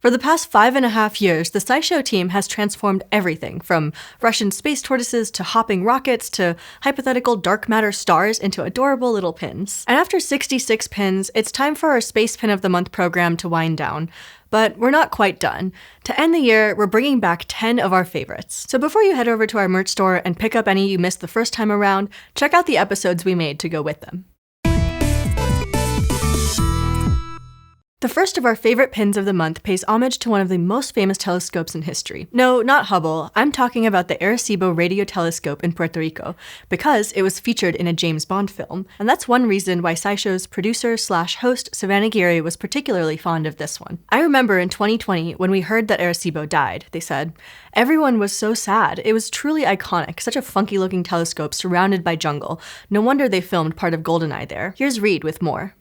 For the past 5.5 years, the SciShow team has transformed everything from Russian space tortoises to hopping rockets to hypothetical dark matter stars into adorable little pins. And after 66 pins, it's time for our Space Pin of the Month program to wind down. But we're not quite done. To end the year, we're bringing back 10 of our favorites. So before you head over to our merch store and pick up any you missed the first time around, check out the episodes we made to go with them. The first of our favorite pins of the month pays homage to one of the most famous telescopes in history. No, not Hubble. I'm talking about the Arecibo radio telescope in Puerto Rico, because it was featured in a James Bond film. And that's one reason why SciShow's producer/host Savannah Geary was particularly fond of this one. I remember in 2020, when we heard that Arecibo died, they said, "Everyone was so sad. It was truly iconic, such a funky-looking telescope surrounded by jungle. No wonder they filmed part of GoldenEye there." Here's Reed with more.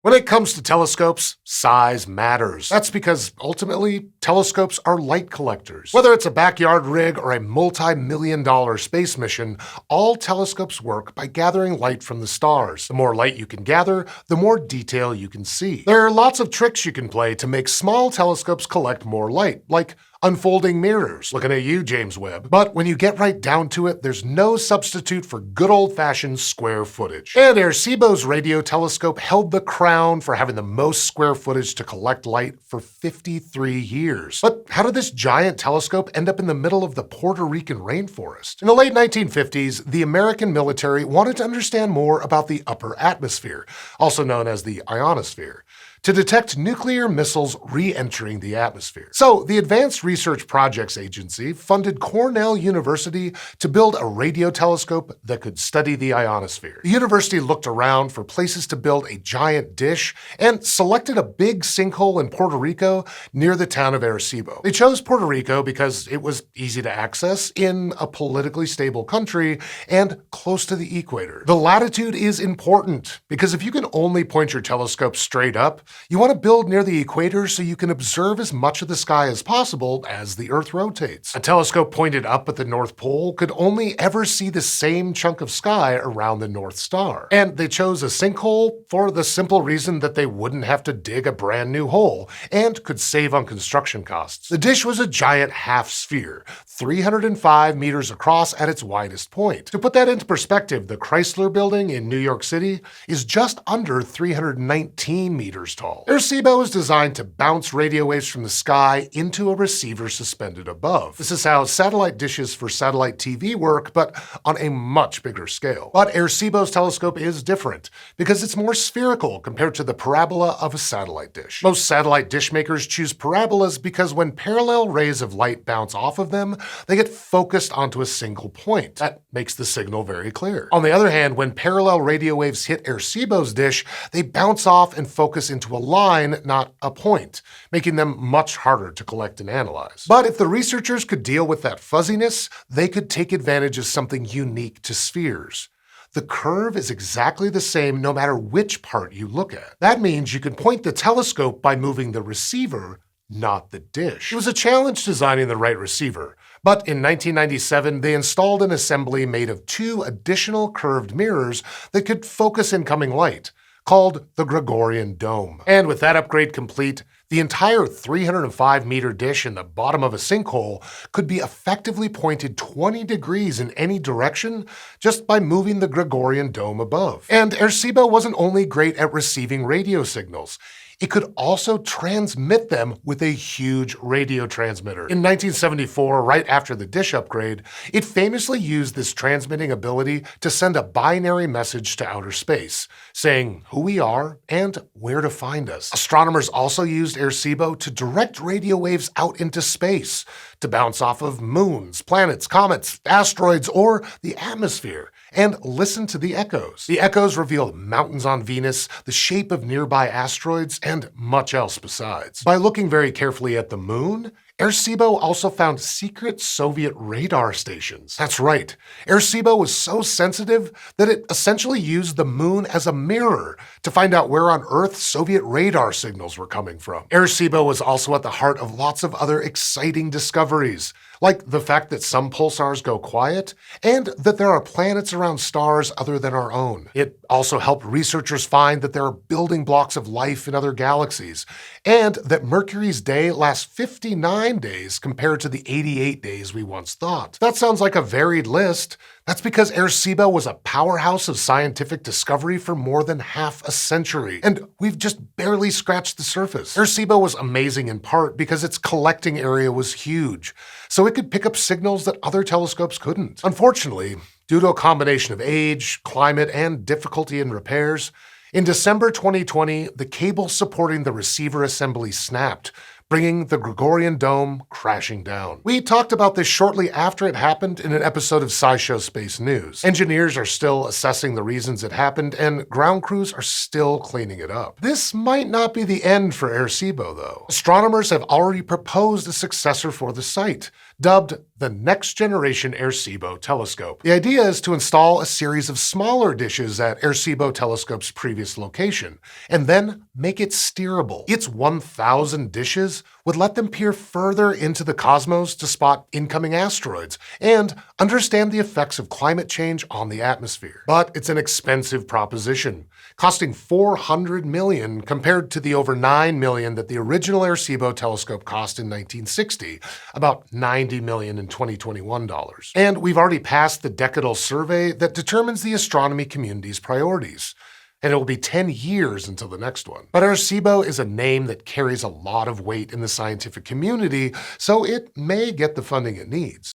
When it comes to telescopes, size matters. That's because, ultimately, telescopes are light collectors. Whether it's a backyard rig or a multi-million-dollar space mission, all telescopes work by gathering light from the stars. The more light you can gather, the more detail you can see. There are lots of tricks you can play to make small telescopes collect more light, like unfolding mirrors, looking at you, James Webb. But when you get right down to it, there's no substitute for good old-fashioned square footage. And Arecibo's radio telescope held the crown for having the most square footage to collect light for 53 years. But how did this giant telescope end up in the middle of the Puerto Rican rainforest? In the late 1950s, the American military wanted to understand more about the upper atmosphere, also known as the ionosphere, to detect nuclear missiles re-entering the atmosphere. So the Advanced Research Projects Agency funded Cornell University to build a radio telescope that could study the ionosphere. The university looked around for places to build a giant dish and selected a big sinkhole in Puerto Rico near the town of Arecibo. They chose Puerto Rico because it was easy to access, in a politically stable country, and close to the equator. The latitude is important because if you can only point your telescope straight up, you want to build near the equator so you can observe as much of the sky as possible as the Earth rotates. A telescope pointed up at the North Pole could only ever see the same chunk of sky around the North Star. And they chose a sinkhole for the simple reason that they wouldn't have to dig a brand new hole and could save on construction costs. The dish was a giant half sphere, 305 meters across at its widest point. To put that into perspective, the Chrysler Building in New York City is just under 319 meters tall. Arecibo is designed to bounce radio waves from the sky into a receiver suspended above. This is how satellite dishes for satellite TV work, but on a much bigger scale. But Arecibo's telescope is different because it's more spherical compared to the parabola of a satellite dish. Most satellite dish makers choose parabolas because when parallel rays of light bounce off of them, they get focused onto a single point. That makes the signal very clear. On the other hand, when parallel radio waves hit Arecibo's dish, they bounce off and focus into a line, not a point, making them much harder to collect and analyze. But if the researchers could deal with that fuzziness, they could take advantage of something unique to spheres. The curve is exactly the same no matter which part you look at. That means you can point the telescope by moving the receiver, not the dish. It was a challenge designing the right receiver, but in 1997 they installed an assembly made of 2 additional curved mirrors that could focus incoming light, called the Gregorian dome. And with that upgrade complete, the entire 305-meter dish in the bottom of a sinkhole could be effectively pointed 20 degrees in any direction just by moving the Gregorian dome above. And Arecibo wasn't only great at receiving radio signals. It could also transmit them with a huge radio transmitter. In 1974, right after the dish upgrade, it famously used this transmitting ability to send a binary message to outer space, saying who we are and where to find us. Astronomers also used Arecibo to direct radio waves out into space, to bounce off of moons, planets, comets, asteroids, or the atmosphere, and listen to the echoes. The echoes revealed mountains on Venus, the shape of nearby asteroids, and much else besides. By looking very carefully at the moon, Arecibo also found secret Soviet radar stations. That's right. Arecibo was so sensitive that it essentially used the moon as a mirror to find out where on Earth Soviet radar signals were coming from. Arecibo was also at the heart of lots of other exciting discoveries, like the fact that some pulsars go quiet and that there are planets around stars other than our own. It also helped researchers find that there are building blocks of life in other galaxies, and that Mercury's day lasts 59 days compared to the 88 days we once thought. That sounds like a varied list. That's because Arecibo was a powerhouse of scientific discovery for more than half a century, and we've just barely scratched the surface. Arecibo was amazing in part because its collecting area was huge, so it could pick up signals that other telescopes couldn't. Unfortunately, due to a combination of age, climate, and difficulty in repairs, in December 2020, the cable supporting the receiver assembly snapped, bringing the Gregorian dome crashing down. We talked about this shortly after it happened in an episode of SciShow's Space News. Engineers are still assessing the reasons it happened, and ground crews are still cleaning it up. This might not be the end for Arecibo, though. Astronomers have already proposed a successor for the site, dubbed the Next Generation Arecibo Telescope. The idea is to install a series of smaller dishes at Arecibo Telescope's previous location, and then make it steerable. Its 1,000 dishes would let them peer further into the cosmos to spot incoming asteroids and understand the effects of climate change on the atmosphere. But it's an expensive proposition, costing $400 million compared to the over $9 million that the original Arecibo telescope cost in 1960, about $90 million in 2021 dollars. And we've already passed the decadal survey that determines the astronomy community's priorities, and it will be 10 years until the next one. But Arecibo is a name that carries a lot of weight in the scientific community, so it may get the funding it needs.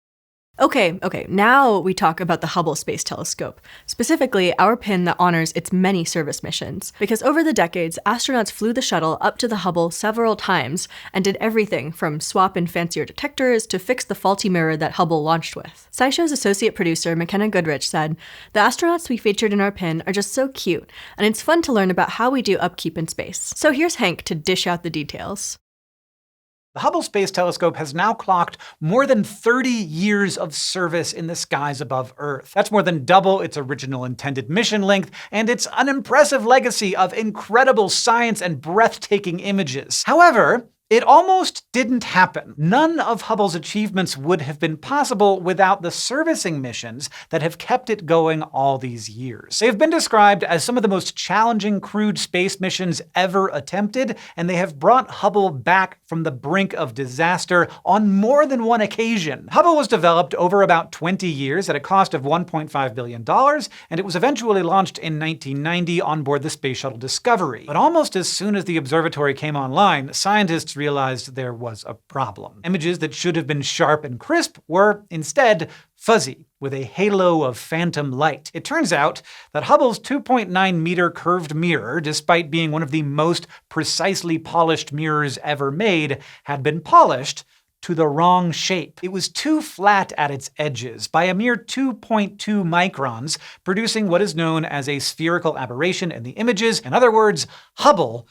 Okay, now we talk about the Hubble Space Telescope, specifically our pin that honors its many service missions. Because over the decades, astronauts flew the shuttle up to the Hubble several times and did everything from swap in fancier detectors to fix the faulty mirror that Hubble launched with. SciShow's associate producer, McKenna Goodrich, said, "The astronauts we featured in our pin are just so cute, and it's fun to learn about how we do upkeep in space." So here's Hank to dish out the details. The Hubble Space Telescope has now clocked more than 30 years of service in the skies above Earth. That's more than double its original intended mission length, and it's an impressive legacy of incredible science and breathtaking images. However, it almost didn't happen. None of Hubble's achievements would have been possible without the servicing missions that have kept it going all these years. They've been described as some of the most challenging crewed space missions ever attempted, and they have brought Hubble back from the brink of disaster on more than one occasion. Hubble was developed over about 20 years at a cost of $1.5 billion, and it was eventually launched in 1990 on board the Space Shuttle Discovery. But almost as soon as the observatory came online, scientists realized there was a problem. Images that should have been sharp and crisp were instead fuzzy, with a halo of phantom light. It turns out that Hubble's 2.9-meter curved mirror, despite being one of the most precisely polished mirrors ever made, had been polished to the wrong shape. It was too flat at its edges, by a mere 2.2 microns, producing what is known as a spherical aberration in the images. In other words, Hubble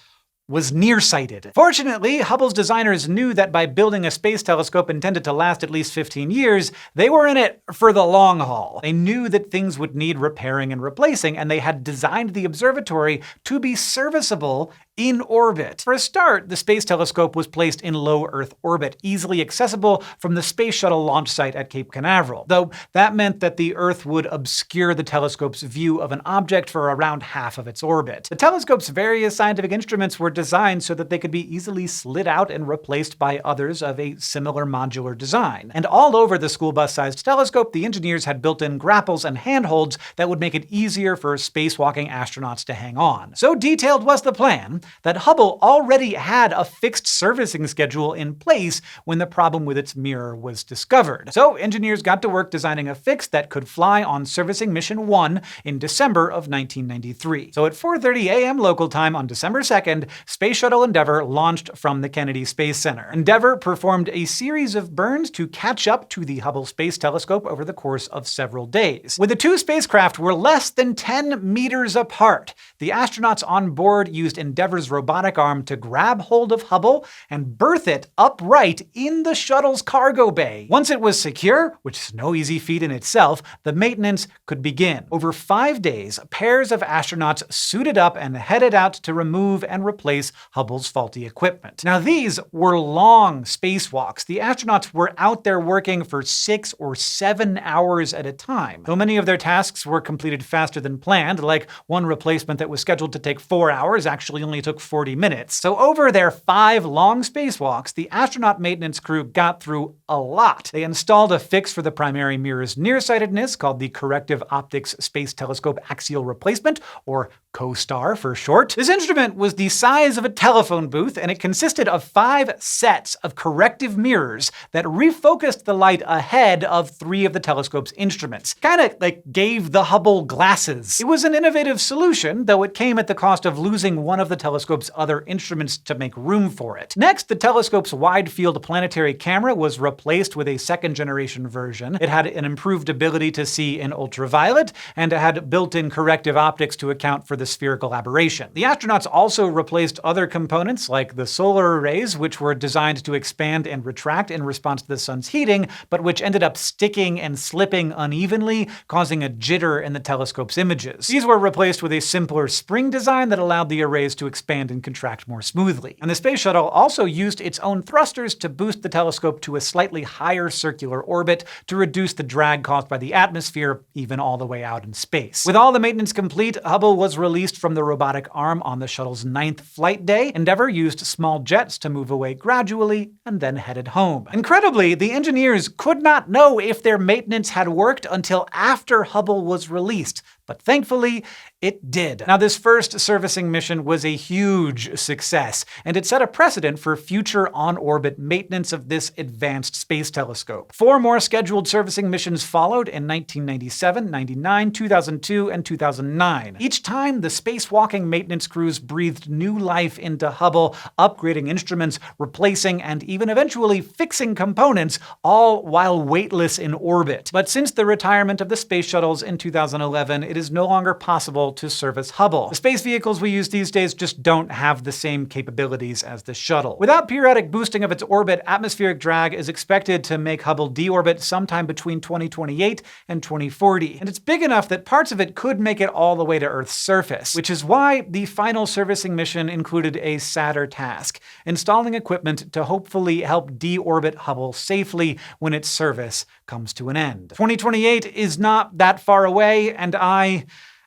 was nearsighted. Fortunately, Hubble's designers knew that by building a space telescope intended to last at least 15 years, they were in it for the long haul. They knew that things would need repairing and replacing, and they had designed the observatory to be serviceable in orbit. For a start, the space telescope was placed in low Earth orbit, easily accessible from the Space Shuttle launch site at Cape Canaveral, though that meant that the Earth would obscure the telescope's view of an object for around half of its orbit. The telescope's various scientific instruments were designed so that they could be easily slid out and replaced by others of a similar modular design. And all over the school bus-sized telescope, the engineers had built-in grapples and handholds that would make it easier for spacewalking astronauts to hang on. So detailed was the plan that Hubble already had a fixed servicing schedule in place when the problem with its mirror was discovered. So engineers got to work designing a fix that could fly on servicing mission 1 in December of 1993. So at 4:30 a.m. local time on December 2nd, Space Shuttle Endeavour launched from the Kennedy Space Center. Endeavour performed a series of burns to catch up to the Hubble Space Telescope over the course of several days. When the two spacecraft were less than 10 meters apart, the astronauts on board used Endeavour's rover's robotic arm to grab hold of Hubble and berth it upright in the shuttle's cargo bay. Once it was secure, which is no easy feat in itself, the maintenance could begin. Over 5 days, pairs of astronauts suited up and headed out to remove and replace Hubble's faulty equipment. Now, these were long spacewalks. The astronauts were out there working for 6 or 7 hours at a time. Though many of their tasks were completed faster than planned, like one replacement that was scheduled to take 4 hours actually only took 40 minutes. So over their 5 long spacewalks, the astronaut maintenance crew got through a lot. They installed a fix for the primary mirror's nearsightedness, called the Corrective Optics Space Telescope Axial Replacement, or COSTAR for short. This instrument was the size of a telephone booth, and it consisted of 5 sets of corrective mirrors that refocused the light ahead of 3 of the telescope's instruments. Kinda like gave the Hubble glasses. It was an innovative solution, though it came at the cost of losing one of the telescope's other instruments to make room for it. Next, the telescope's wide-field planetary camera was replaced with a second-generation version. It had an improved ability to see in ultraviolet, and it had built-in corrective optics to account for the spherical aberration. The astronauts also replaced other components, like the solar arrays, which were designed to expand and retract in response to the sun's heating, but which ended up sticking and slipping unevenly, causing a jitter in the telescope's images. These were replaced with a simpler spring design that allowed the arrays to expand and contract more smoothly. And the space shuttle also used its own thrusters to boost the telescope to a slightly higher circular orbit to reduce the drag caused by the atmosphere, even all the way out in space. With all the maintenance complete, Hubble was released from the robotic arm on the shuttle's 9th flight day. Endeavour used small jets to move away gradually and then headed home. Incredibly, the engineers could not know if their maintenance had worked until after Hubble was released, but thankfully, it did. Now, this first servicing mission was a huge success, and it set a precedent for future on-orbit maintenance of this advanced space telescope. 4 more scheduled servicing missions followed in 1997, 99, 2002, and 2009. Each time, the spacewalking maintenance crews breathed new life into Hubble, upgrading instruments, replacing, and even eventually fixing components, all while weightless in orbit. But since the retirement of the space shuttles in 2011, it is no longer possible to service Hubble. The space vehicles we use these days just don't have the same capabilities as the shuttle. Without periodic boosting of its orbit, atmospheric drag is expected to make Hubble deorbit sometime between 2028 and 2040. And it's big enough that parts of it could make it all the way to Earth's surface, which is why the final servicing mission included a sadder task: installing equipment to hopefully help deorbit Hubble safely when its service comes to an end. 2028 is not that far away, and I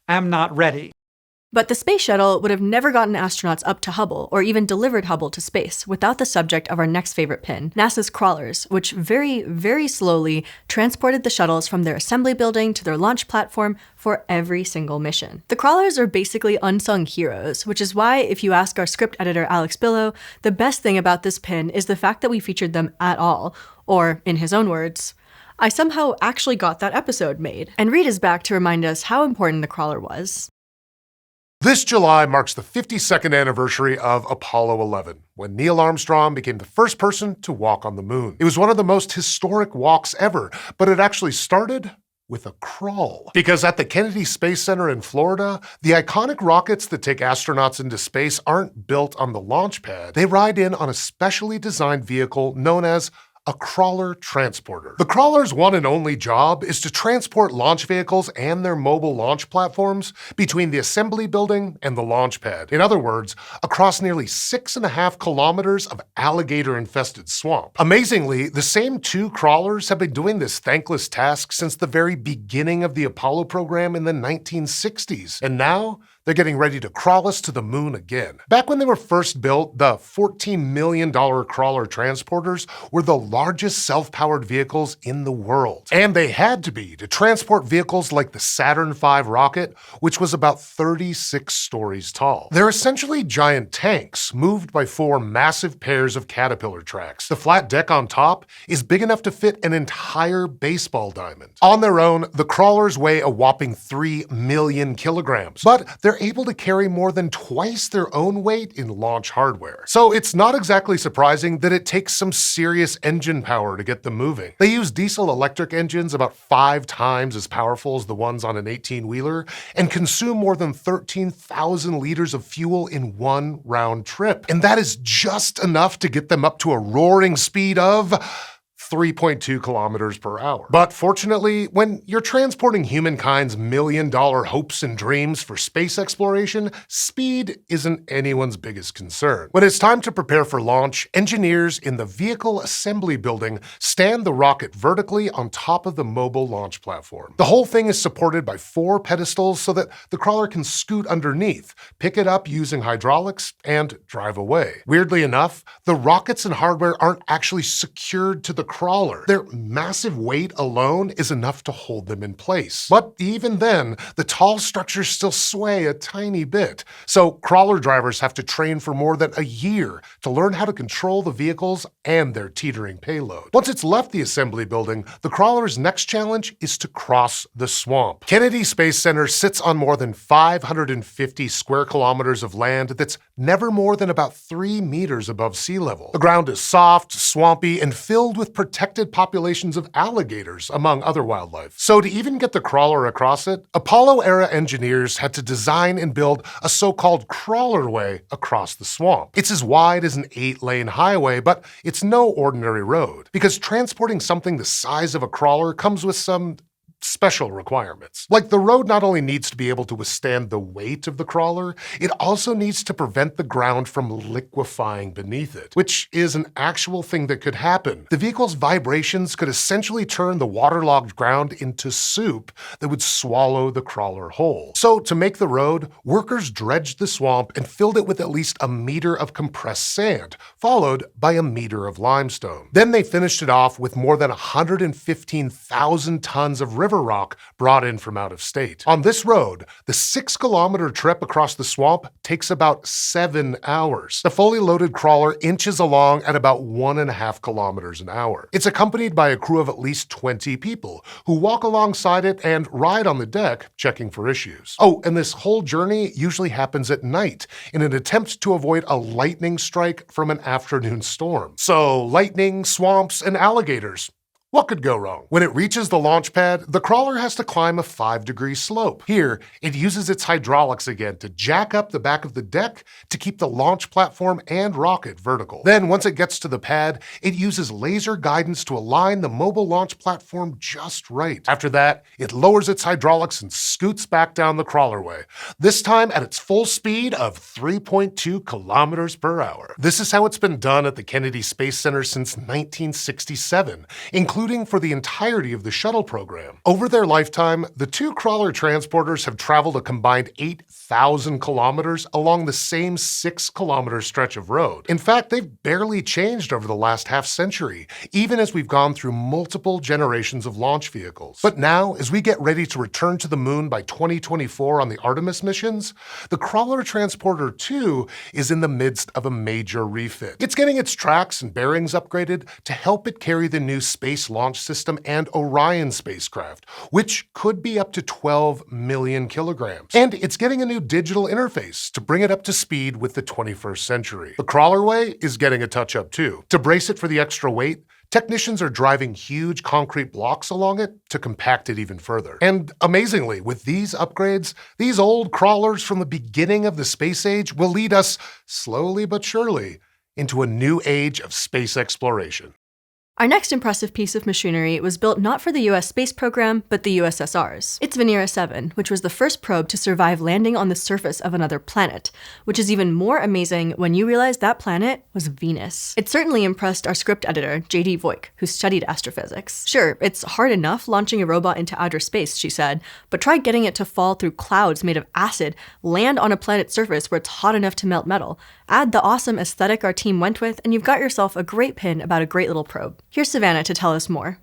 am not ready. But the space shuttle would have never gotten astronauts up to Hubble, or even delivered Hubble to space, without the subject of our next favorite pin, NASA's crawlers, which very, very slowly transported the shuttles from their assembly building to their launch platform for every single mission. The crawlers are basically unsung heroes, which is why, if you ask our script editor Alex Billow, the best thing about this pin is the fact that we featured them at all, or, in his own words, I somehow actually got that episode made. And Reed is back to remind us how important the crawler was. This July marks the 52nd anniversary of Apollo 11, when Neil Armstrong became the first person to walk on the moon. It was one of the most historic walks ever, but it actually started with a crawl. Because at the Kennedy Space Center in Florida, the iconic rockets that take astronauts into space aren't built on the launch pad. They ride in on a specially designed vehicle known as a crawler transporter. The crawler's one and only job is to transport launch vehicles and their mobile launch platforms between the assembly building and the launch pad. In other words, across nearly 6.5 kilometers of alligator-infested swamp. Amazingly, the same 2 crawlers have been doing this thankless task since the very beginning of the Apollo program in the 1960s. And now, they're getting ready to crawl us to the moon again. Back when they were first built, the $14 million crawler transporters were the largest self-powered vehicles in the world. And they had to be to transport vehicles like the Saturn V rocket, which was about 36 stories tall. They're essentially giant tanks moved by 4 massive pairs of caterpillar tracks. The flat deck on top is big enough to fit an entire baseball diamond. On their own, the crawlers weigh a whopping 3 million kilograms, but they're they're able to carry more than twice their own weight in launch hardware. So it's not exactly surprising that it takes some serious engine power to get them moving. They use diesel-electric engines about 5 times as powerful as the ones on an 18-wheeler and consume more than 13,000 liters of fuel in one round trip. And that is just enough to get them up to a roaring speed of 3.2 kilometers per hour. But fortunately, when you're transporting humankind's million-dollar hopes and dreams for space exploration, speed isn't anyone's biggest concern. When it's time to prepare for launch, engineers in the Vehicle Assembly Building stand the rocket vertically on top of the mobile launch platform. The whole thing is supported by 4 pedestals so that the crawler can scoot underneath, pick it up using hydraulics, and drive away. Weirdly enough, the rockets and hardware aren't actually secured to the crawler. Their massive weight alone is enough to hold them in place. But even then, the tall structures still sway a tiny bit. So crawler drivers have to train for more than a year to learn how to control the vehicles and their teetering payload. Once it's left the assembly building, the crawler's next challenge is to cross the swamp. Kennedy Space Center sits on more than 550 square kilometers of land that's never more than about 3 meters above sea level. The ground is soft, swampy, and filled with protected populations of alligators, among other wildlife. So to even get the crawler across it, Apollo-era engineers had to design and build a so-called crawlerway across the swamp. It's as wide as an 8-lane highway, but it's no ordinary road, because transporting something the size of a crawler comes with some special requirements. Like, the road not only needs to be able to withstand the weight of the crawler, it also needs to prevent the ground from liquefying beneath it, which is an actual thing that could happen. The vehicle's vibrations could essentially turn the waterlogged ground into soup that would swallow the crawler whole. So to make the road, workers dredged the swamp and filled it with at least a meter of compressed sand, followed by a meter of limestone. Then they finished it off with more than 115,000 tons of river rock brought in from out of state. On this road, the 6-kilometer trip across the swamp takes about 7 hours. The fully loaded crawler inches along at about 1.5 kilometers an hour. It's accompanied by a crew of at least 20 people who walk alongside it and ride on the deck, checking for issues. Oh, and this whole journey usually happens at night in an attempt to avoid a lightning strike from an afternoon storm. So, lightning, swamps, and alligators. What could go wrong? When it reaches the launch pad, the crawler has to climb a 5-degree slope. Here, it uses its hydraulics again to jack up the back of the deck to keep the launch platform and rocket vertical. Then, once it gets to the pad, it uses laser guidance to align the mobile launch platform just right. After that, it lowers its hydraulics and scoots back down the crawlerway, this time at its full speed of 3.2 kilometers per hour. This is how it's been done at the Kennedy Space Center since 1967, including for the entirety of the shuttle program. Over their lifetime, the 2 crawler transporters have traveled a combined 8,000 kilometers along the same 6-kilometer stretch of road. In fact, they've barely changed over the last half-century, even as we've gone through multiple generations of launch vehicles. But now, as we get ready to return to the moon by 2024 on the Artemis missions, the Crawler Transporter 2 is in the midst of a major refit. It's getting its tracks and bearings upgraded to help it carry the new Space Launch System and Orion spacecraft, which could be up to 12 million kilograms. And it's getting a new digital interface to bring it up to speed with the 21st century. The crawlerway is getting a touch-up too. To brace it for the extra weight, technicians are driving huge concrete blocks along it to compact it even further. And amazingly, with these upgrades, these old crawlers from the beginning of the space age will lead us, slowly but surely, into a new age of space exploration. Our next impressive piece of machinery was built not for the US space program, but the USSR's. It's Venera 7, which was the first probe to survive landing on the surface of another planet, which is even more amazing when you realize that planet was Venus. It certainly impressed our script editor, J.D. Voigt, who studied astrophysics. Sure, it's hard enough launching a robot into outer space, she said, but try getting it to fall through clouds made of acid, land on a planet's surface where it's hot enough to melt metal. Add the awesome aesthetic our team went with, and you've got yourself a great pin about a great little probe. Here's Savannah to tell us more.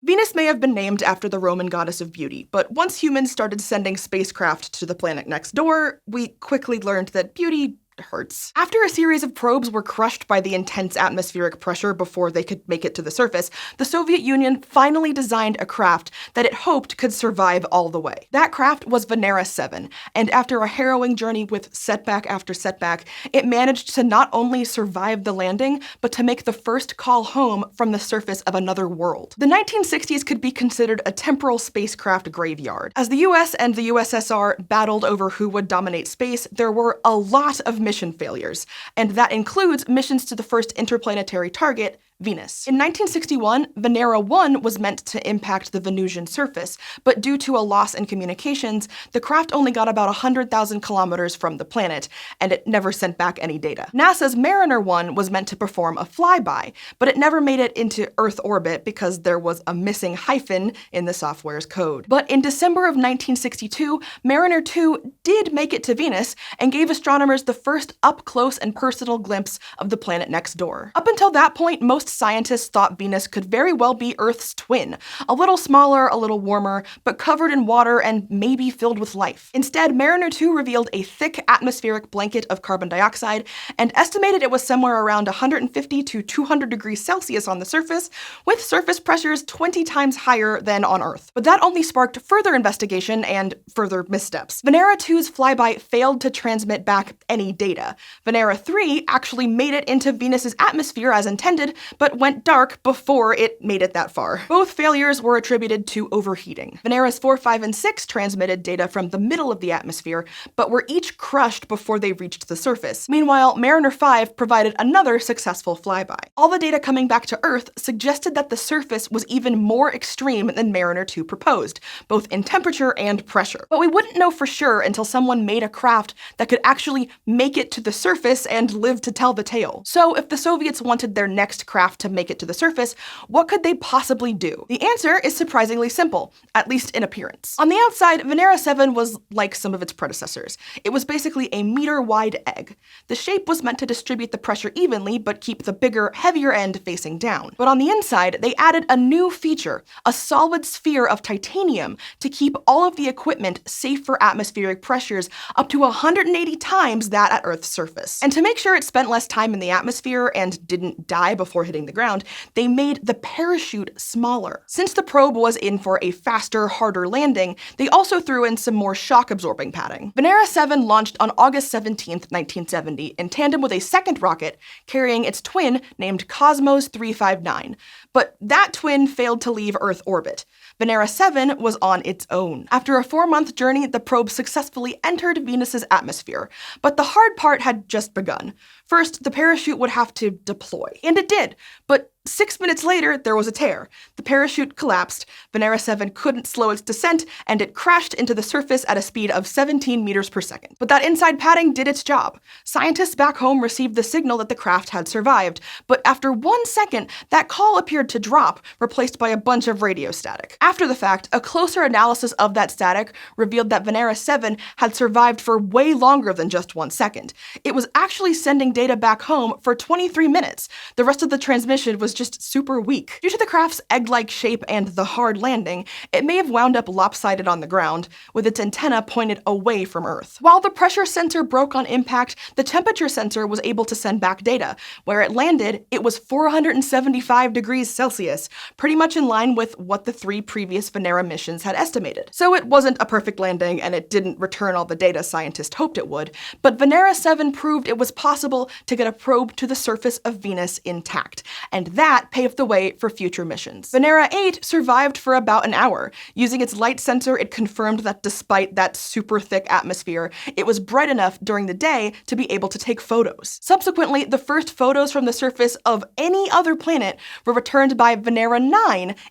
Venus may have been named after the Roman goddess of beauty, but once humans started sending spacecraft to the planet next door, we quickly learned that beauty hurts. After a series of probes were crushed by the intense atmospheric pressure before they could make it to the surface, the Soviet Union finally designed a craft that it hoped could survive all the way. That craft was Venera 7, and after a harrowing journey with setback after setback, it managed to not only survive the landing, but to make the first call home from the surface of another world. The 1960s could be considered a temporal spacecraft graveyard. As the US and the USSR battled over who would dominate space, there were a lot of mission failures, and that includes missions to the first interplanetary target, Venus. In 1961, Venera 1 was meant to impact the Venusian surface, but due to a loss in communications, the craft only got about 100,000 kilometers from the planet, and it never sent back any data. NASA's Mariner 1 was meant to perform a flyby, but it never made it into Earth orbit because there was a missing hyphen in the software's code. But in December of 1962, Mariner 2 did make it to Venus and gave astronomers the first up-close and personal glimpse of the planet next door. Up until that point, most scientists thought Venus could very well be Earth's twin, a little smaller, a little warmer, but covered in water and maybe filled with life. Instead, Mariner 2 revealed a thick atmospheric blanket of carbon dioxide and estimated it was somewhere around 150 to 200 degrees Celsius on the surface, with surface pressures 20 times higher than on Earth. But that only sparked further investigation and further missteps. Venera 2's flyby failed to transmit back any data. Venera 3 actually made it into Venus's atmosphere as intended, but went dark before it made it that far. Both failures were attributed to overheating. Veneras 4, 5, and 6 transmitted data from the middle of the atmosphere, but were each crushed before they reached the surface. Meanwhile, Mariner 5 provided another successful flyby. All the data coming back to Earth suggested that the surface was even more extreme than Mariner 2 proposed, both in temperature and pressure. But we wouldn't know for sure until someone made a craft that could actually make it to the surface and live to tell the tale. So if the Soviets wanted their next craft to make it to the surface, what could they possibly do? The answer is surprisingly simple, at least in appearance. On the outside, Venera 7 was like some of its predecessors. It was basically a meter-wide egg. The shape was meant to distribute the pressure evenly, but keep the bigger, heavier end facing down. But on the inside, they added a new feature, a solid sphere of titanium, to keep all of the equipment safe for atmospheric pressures up to 180 times that at Earth's surface. And to make sure it spent less time in the atmosphere and didn't die before hitting the ground, they made the parachute smaller. Since the probe was in for a faster, harder landing, they also threw in some more shock-absorbing padding. Venera 7 launched on August 17, 1970, in tandem with a second rocket carrying its twin named Cosmos 359. But that twin failed to leave Earth orbit. Venera 7 was on its own. After a 4-month journey, the probe successfully entered Venus's atmosphere. But the hard part had just begun. First, the parachute would have to deploy. And it did, but 6 minutes later, there was a tear. The parachute collapsed, Venera 7 couldn't slow its descent, and it crashed into the surface at a speed of 17 meters per second. But that inside padding did its job. Scientists back home received the signal that the craft had survived, but after 1 second, that call appeared to drop, replaced by a bunch of radio static. After the fact, a closer analysis of that static revealed that Venera 7 had survived for way longer than just 1 second. It was actually sending data back home for 23 minutes. The rest of the transmission was just super weak. Due to the craft's egg-like shape and the hard landing, it may have wound up lopsided on the ground, with its antenna pointed away from Earth. While the pressure sensor broke on impact, the temperature sensor was able to send back data. Where it landed, it was 475 degrees Celsius, pretty much in line with what the 3 previous Venera missions had estimated. So it wasn't a perfect landing, and it didn't return all the data scientists hoped it would, but Venera 7 proved it was possible to get a probe to the surface of Venus intact, and that paved the way for future missions. Venera 8 survived for about an hour. Using its light sensor, it confirmed that despite that super thick atmosphere, it was bright enough during the day to be able to take photos. Subsequently, the first photos from the surface of any other planet were returned by Venera 9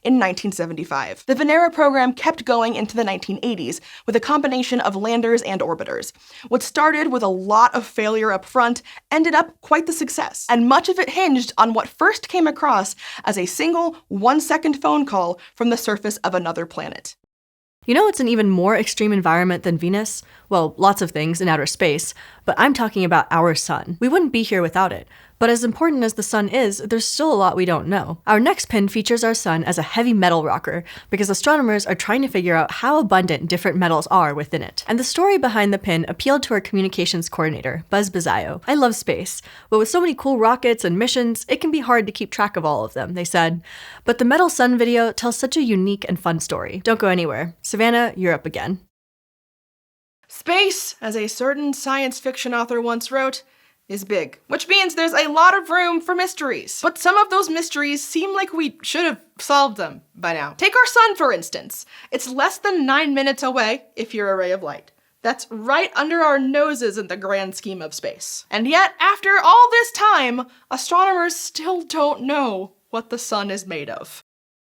in 1975. The Venera program kept going into the 1980s with a combination of landers and orbiters. What started with a lot of failure up front ended up quite the success, and much of it hinged on what first came across as a single 1-second phone call from the surface of another planet. You know what's an even more extreme environment than Venus? Well, lots of things in outer space, but I'm talking about our sun. We wouldn't be here without it. But as important as the sun is, there's still a lot we don't know. Our next pin features our sun as a heavy metal rocker, because astronomers are trying to figure out how abundant different metals are within it. And the story behind the pin appealed to our communications coordinator, Buzz Bizayo. I love space, but with so many cool rockets and missions, it can be hard to keep track of all of them, they said. But the metal sun video tells such a unique and fun story. Don't go anywhere. Savannah, you're up again. Space, as a certain science fiction author once wrote, is big, which means there's a lot of room for mysteries. But some of those mysteries seem like we should have solved them by now. Take our sun, for instance. It's less than 9 minutes away if you're a ray of light. That's right under our noses in the grand scheme of space. And yet, after all this time, astronomers still don't know what the sun is made of.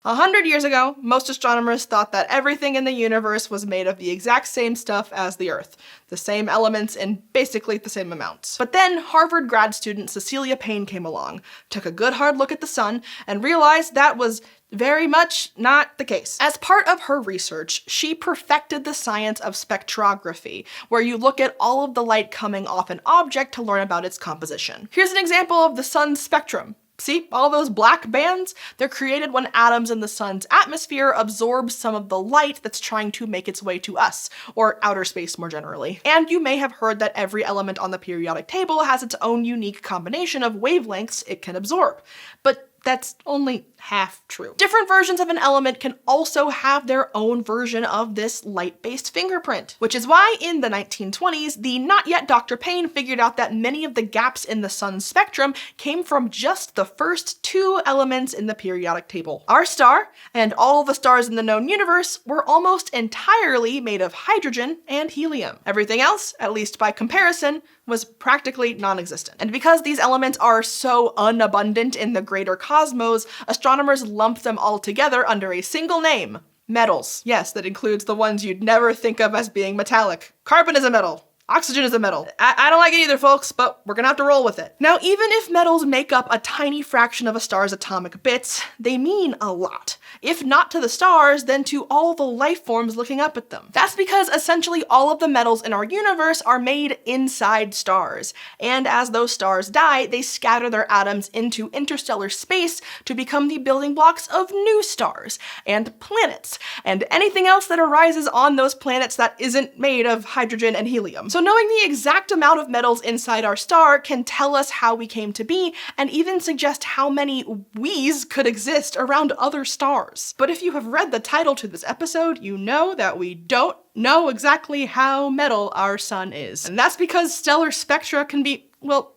100 years ago, most astronomers thought that everything in the universe was made of the exact same stuff as the Earth, the same elements in basically the same amounts. But then Harvard grad student Cecilia Payne came along, took a good hard look at the sun, and realized that was very much not the case. As part of her research, she perfected the science of spectrography, where you look at all of the light coming off an object to learn about its composition. Here's an example of the sun's spectrum. See, all those black bands? They're created when atoms in the sun's atmosphere absorb some of the light that's trying to make its way to us, or outer space more generally. And you may have heard that every element on the periodic table has its own unique combination of wavelengths it can absorb. But that's only half true. Different versions of an element can also have their own version of this light-based fingerprint, which is why in the 1920s, the not yet Dr. Payne figured out that many of the gaps in the sun's spectrum came from just the first 2 elements in the periodic table. Our star, and all the stars in the known universe, were almost entirely made of hydrogen and helium. Everything else, at least by comparison, was practically non-existent. And because these elements are so unabundant in the greater cosmos, astronomers lump them all together under a single name: metals. Yes, that includes the ones you'd never think of as being metallic. Carbon is a metal. Oxygen is a metal. I don't like it either, folks, but we're gonna have to roll with it. Now, even if metals make up a tiny fraction of a star's atomic bits, they mean a lot. If not to the stars, then to all the life forms looking up at them. That's because essentially all of the metals in our universe are made inside stars. And as those stars die, they scatter their atoms into interstellar space to become the building blocks of new stars and planets, and anything else that arises on those planets that isn't made of hydrogen and helium. So knowing the exact amount of metals inside our star can tell us how we came to be, and even suggest how many we's could exist around other stars. But if you have read the title to this episode, you know that we don't know exactly how metal our sun is. And that's because stellar spectra can be, well,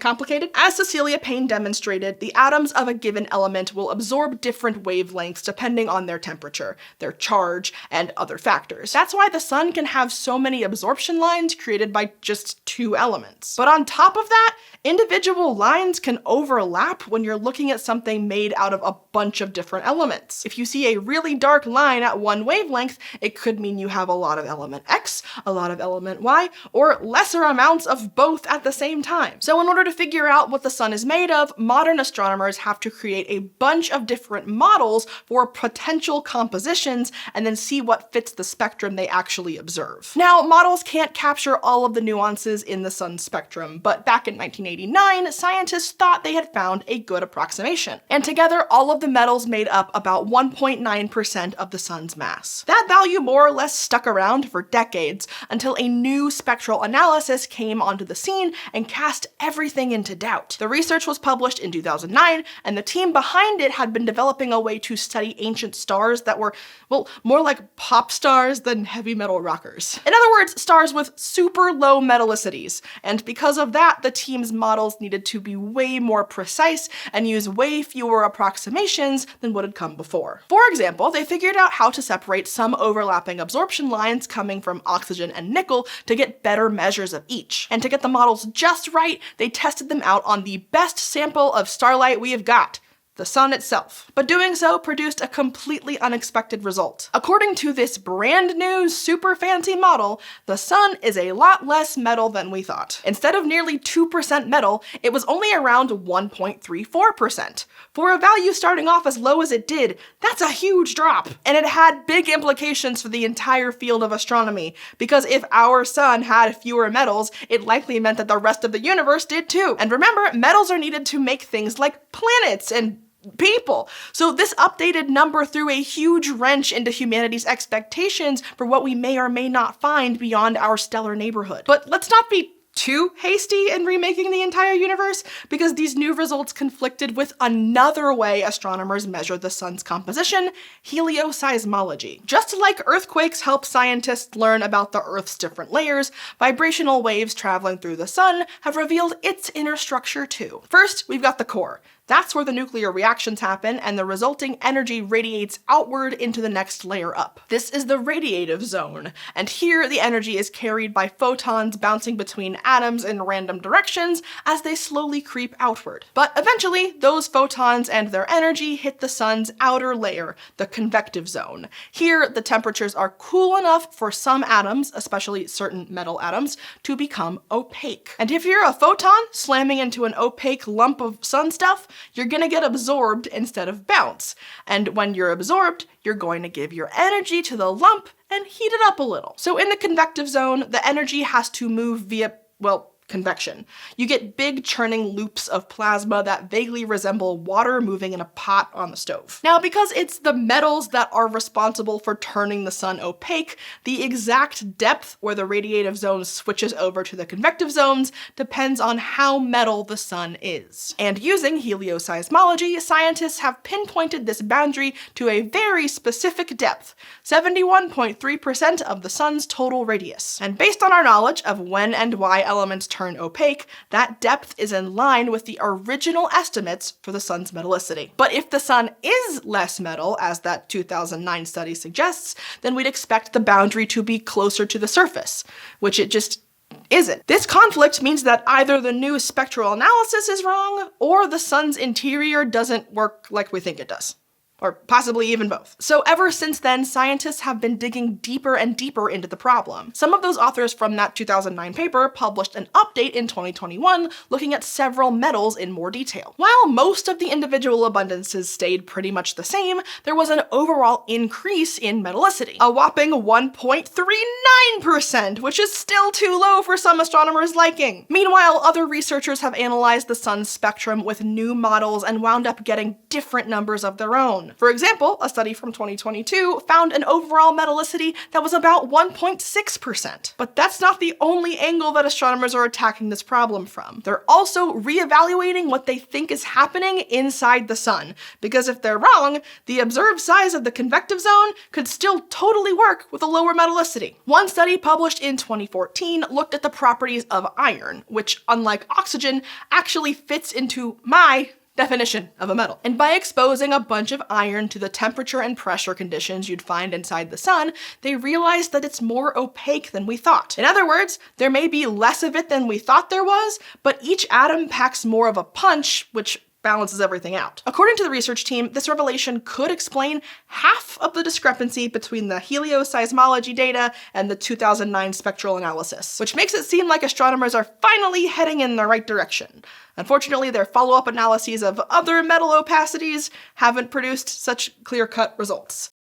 complicated. As Cecilia Payne demonstrated, the atoms of a given element will absorb different wavelengths depending on their temperature, their charge, and other factors. That's why the sun can have so many absorption lines created by just 2 elements. But on top of that, individual lines can overlap when you're looking at something made out of a bunch of different elements. If you see a really dark line at one wavelength, it could mean you have a lot of element X, a lot of element Y, or lesser amounts of both at the same time. So in order to figure out what the sun is made of, modern astronomers have to create a bunch of different models for potential compositions and then see what fits the spectrum they actually observe. Now, models can't capture all of the nuances in the sun's spectrum, but back in 1989, scientists thought they had found a good approximation. And together, all of the metals made up about 1.9% of the sun's mass. That value more or less stuck around for decades until a new spectral analysis came onto the scene and cast everything into doubt. The research was published in 2009, and the team behind it had been developing a way to study ancient stars that were, well, more like pop stars than heavy metal rockers. In other words, stars with super low metallicities. And because of that, the team's models needed to be way more precise and use way fewer approximations than what had come before. For example, they figured out how to separate some overlapping absorption lines coming from oxygen and nickel to get better measures of each. And to get the models just right, they tested them out on the best sample of starlight we have got, the sun itself. But doing so produced a completely unexpected result. According to this brand new, super fancy model, the sun is a lot less metal than we thought. Instead of nearly 2% metal, it was only around 1.34%. For a value starting off as low as it did, that's a huge drop. And it had big implications for the entire field of astronomy, because if our sun had fewer metals, it likely meant that the rest of the universe did too. And remember, metals are needed to make things like planets and people. So this updated number threw a huge wrench into humanity's expectations for what we may or may not find beyond our stellar neighborhood. But let's not be too hasty in remaking the entire universe, because these new results conflicted with another way astronomers measure the sun's composition, helioseismology. Just like earthquakes help scientists learn about the Earth's different layers, vibrational waves traveling through the sun have revealed its inner structure too. First, we've got the core. That's where the nuclear reactions happen and the resulting energy radiates outward into the next layer up. This is the radiative zone, and here the energy is carried by photons bouncing between atoms in random directions as they slowly creep outward. But eventually, those photons and their energy hit the sun's outer layer, the convective zone. Here, the temperatures are cool enough for some atoms, especially certain metal atoms, to become opaque. And if you're a photon slamming into an opaque lump of sun stuff, you're gonna get absorbed instead of bounce. And when you're absorbed, you're going to give your energy to the lump and heat it up a little. So in the convective zone, the energy has to move via, well, convection. You get big churning loops of plasma that vaguely resemble water moving in a pot on the stove. Now, because it's the metals that are responsible for turning the sun opaque, the exact depth where the radiative zone switches over to the convective zones depends on how metal the sun is. And using helioseismology, scientists have pinpointed this boundary to a very specific depth, 71.3% of the sun's total radius. And based on our knowledge of when and why elements turn opaque, that depth is in line with the original estimates for the sun's metallicity. But if the sun is less metal, as that 2009 study suggests, then we'd expect the boundary to be closer to the surface, which it just isn't. This conflict means that either the new spectral analysis is wrong, or the sun's interior doesn't work like we think it does. Or possibly even both. So ever since then, scientists have been digging deeper and deeper into the problem. Some of those authors from that 2009 paper published an update in 2021 looking at several metals in more detail. While most of the individual abundances stayed pretty much the same, there was an overall increase in metallicity, a whopping 1.39%, which is still too low for some astronomers' liking. Meanwhile, other researchers have analyzed the sun's spectrum with new models and wound up getting different numbers of their own. For example, a study from 2022 found an overall metallicity that was about 1.6%. But that's not the only angle that astronomers are attacking this problem from. They're also reevaluating what they think is happening inside the sun, because if they're wrong, the observed size of the convective zone could still totally work with a lower metallicity. One study published in 2014 looked at the properties of iron, which, unlike oxygen, actually fits into my definition of a metal. And by exposing a bunch of iron to the temperature and pressure conditions you'd find inside the sun, they realized that it's more opaque than we thought. In other words, there may be less of it than we thought there was, but each atom packs more of a punch, which balances everything out. According to the research team, this revelation could explain half of the discrepancy between the helioseismology data and the 2009 spectral analysis, which makes it seem like astronomers are finally heading in the right direction. Unfortunately, their follow-up analyses of other metal opacities haven't produced such clear-cut results.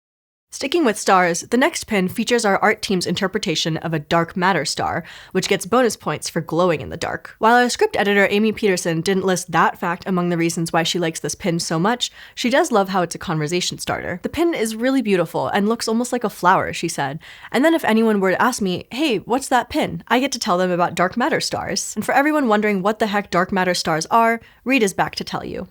Sticking with stars, the next pin features our art team's interpretation of a dark matter star, which gets bonus points for glowing in the dark. While our script editor, Amy Peterson, didn't list that fact among the reasons why she likes this pin so much, she does love how it's a conversation starter. The pin is really beautiful and looks almost like a flower, she said. And then if anyone were to ask me, hey, what's that pin? I get to tell them about dark matter stars. And for everyone wondering what the heck dark matter stars are, Reed is back to tell you.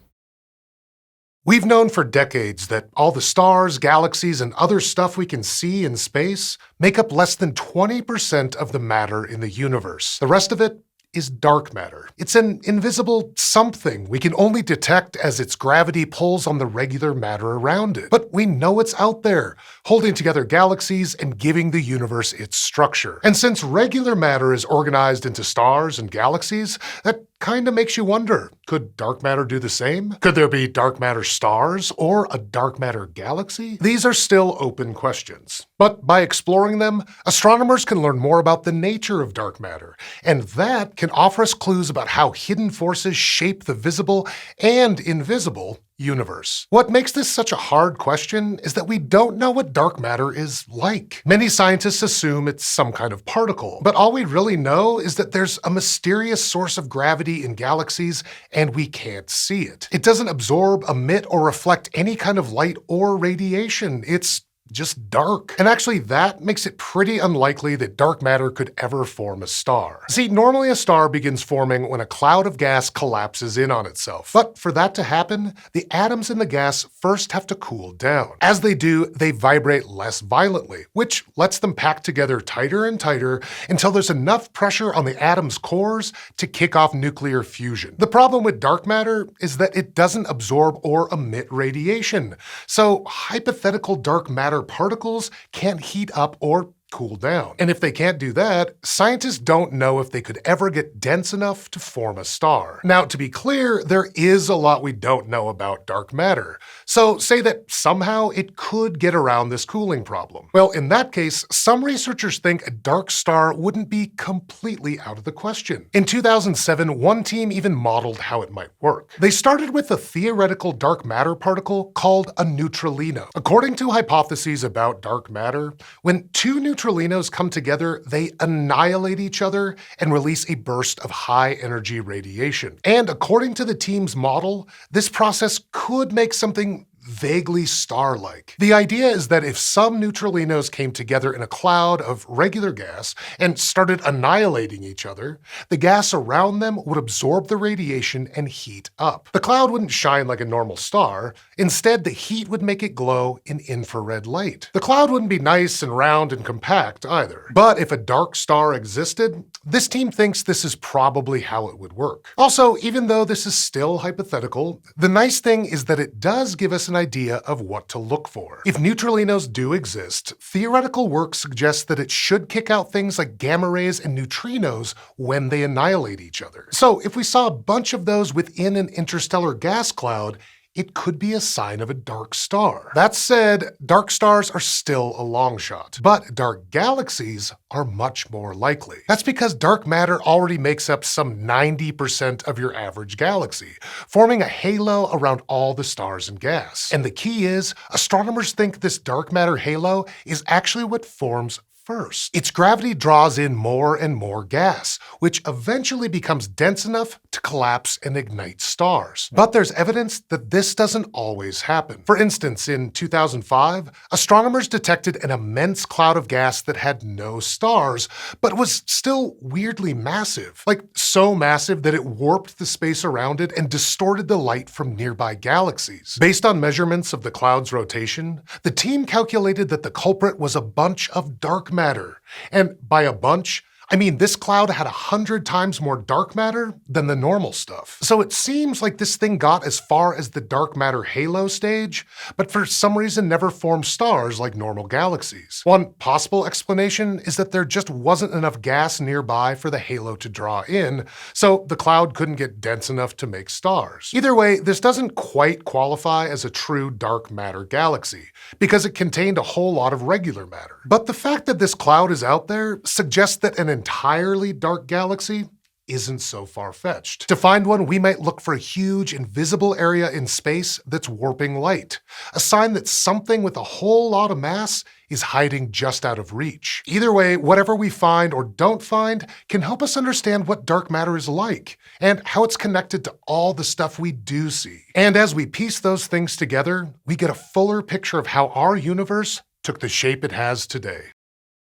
We've known for decades that all the stars, galaxies, and other stuff we can see in space make up less than 20% of the matter in the universe. The rest of it is dark matter. It's an invisible something we can only detect as its gravity pulls on the regular matter around it. But we know it's out there, holding together galaxies and giving the universe its structure. And since regular matter is organized into stars and galaxies, that kinda makes you wonder, could dark matter do the same? Could there be dark matter stars or a dark matter galaxy? These are still open questions. But by exploring them, astronomers can learn more about the nature of dark matter, and that can offer us clues about how hidden forces shape the visible and invisible universe. What makes this such a hard question is that we don't know what dark matter is like. Many scientists assume it's some kind of particle, but all we really know is that there's a mysterious source of gravity in galaxies and we can't see it. It doesn't absorb, emit, or reflect any kind of light or radiation. It's just dark. And actually, that makes it pretty unlikely that dark matter could ever form a star. See, normally a star begins forming when a cloud of gas collapses in on itself. But for that to happen, the atoms in the gas first have to cool down. As they do, they vibrate less violently, which lets them pack together tighter and tighter until there's enough pressure on the atom's cores to kick off nuclear fusion. The problem with dark matter is that it doesn't absorb or emit radiation. So hypothetical dark matter particles can't heat up or cool down. And if they can't do that, scientists don't know if they could ever get dense enough to form a star. Now, to be clear, there is a lot we don't know about dark matter. So say that somehow it could get around this cooling problem. Well, in that case, some researchers think a dark star wouldn't be completely out of the question. In 2007, one team even modeled how it might work. They started with a theoretical dark matter particle called a neutralino. According to hypotheses about dark matter, when two neutralinos come together, they annihilate each other and release a burst of high-energy radiation. And according to the team's model, this process could make something vaguely star-like. The idea is that if some neutralinos came together in a cloud of regular gas and started annihilating each other, the gas around them would absorb the radiation and heat up. The cloud wouldn't shine like a normal star. Instead, the heat would make it glow in infrared light. The cloud wouldn't be nice and round and compact either. But if a dark star existed, this team thinks this is probably how it would work. Also, even though this is still hypothetical, the nice thing is that it does give us an idea of what to look for. If neutralinos do exist, theoretical work suggests that it should kick out things like gamma rays and neutrinos when they annihilate each other. So if we saw a bunch of those within an interstellar gas cloud, it could be a sign of a dark star. That said, dark stars are still a long shot, but dark galaxies are much more likely. That's because dark matter already makes up some 90% of your average galaxy, forming a halo around all the stars and gas. And the key is, astronomers think this dark matter halo is actually what forms first. Its gravity draws in more and more gas, which eventually becomes dense enough to collapse and ignite stars. But there's evidence that this doesn't always happen. For instance, in 2005, astronomers detected an immense cloud of gas that had no stars, but was still weirdly massive. Like, so massive that it warped the space around it and distorted the light from nearby galaxies. Based on measurements of the cloud's rotation, the team calculated that the culprit was a bunch of dark matter. And by a bunch, I mean, this cloud had 100 times more dark matter than the normal stuff. So it seems like this thing got as far as the dark matter halo stage, but for some reason never formed stars like normal galaxies. One possible explanation is that there just wasn't enough gas nearby for the halo to draw in, so the cloud couldn't get dense enough to make stars. Either way, this doesn't quite qualify as a true dark matter galaxy, because it contained a whole lot of regular matter. But the fact that this cloud is out there suggests that an entirely dark galaxy isn't so far-fetched. To find one, we might look for a huge, invisible area in space that's warping light, a sign that something with a whole lot of mass is hiding just out of reach. Either way, whatever we find or don't find can help us understand what dark matter is like, and how it's connected to all the stuff we do see. And as we piece those things together, we get a fuller picture of how our universe took the shape it has today.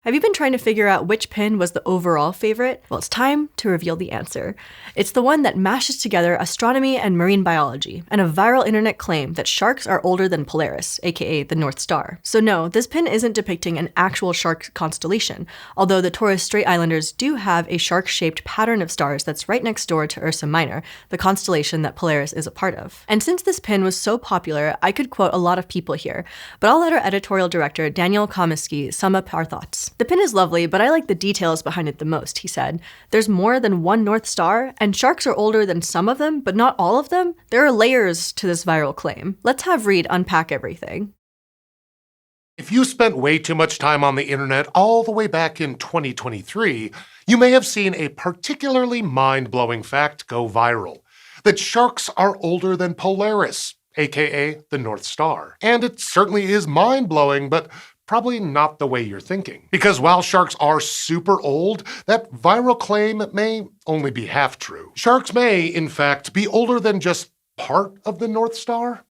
Have you been trying to figure out which pin was the overall favorite? Well, it's time to reveal the answer. It's the one that mashes together astronomy and marine biology, and a viral internet claim that sharks are older than Polaris, aka the North Star. So no, this pin isn't depicting an actual shark constellation, although the Torres Strait Islanders do have a shark-shaped pattern of stars that's right next door to Ursa Minor, the constellation that Polaris is a part of. And since this pin was so popular, I could quote a lot of people here, but I'll let our editorial director, Daniel Komisky, sum up our thoughts. The pin is lovely, but I like the details behind it the most, he said. There's more than one North Star, and sharks are older than some of them, but not all of them. There are layers to this viral claim. Let's have Reed unpack everything. If you spent way too much time on the internet all the way back in 2023, you may have seen a particularly mind-blowing fact go viral: that sharks are older than Polaris, aka the North Star. And it certainly is mind-blowing, but probably not the way you're thinking. Because while sharks are super old, that viral claim may only be half true. Sharks may, in fact, be older than just part of the North Star.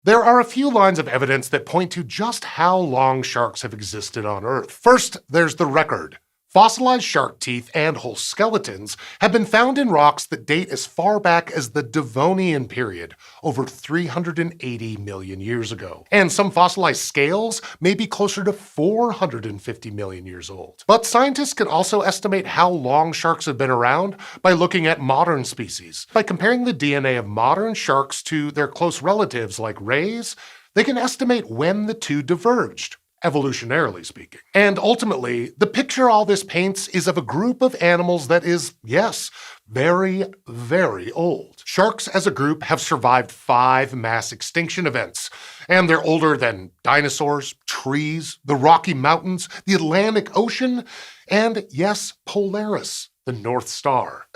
There are a few lines of evidence that point to just how long sharks have existed on Earth. First, there's the record. Fossilized shark teeth and whole skeletons have been found in rocks that date as far back as the Devonian period, over 380 million years ago. And some fossilized scales may be closer to 450 million years old. But scientists can also estimate how long sharks have been around by looking at modern species. By comparing the DNA of modern sharks to their close relatives like rays, they can estimate when the two diverged, evolutionarily speaking. And ultimately, the picture all this paints is of a group of animals that is, yes, very, very old. Sharks as a group have survived 5 mass extinction events, and they're older than dinosaurs, trees, the Rocky Mountains, the Atlantic Ocean, and yes, Polaris, the North Star.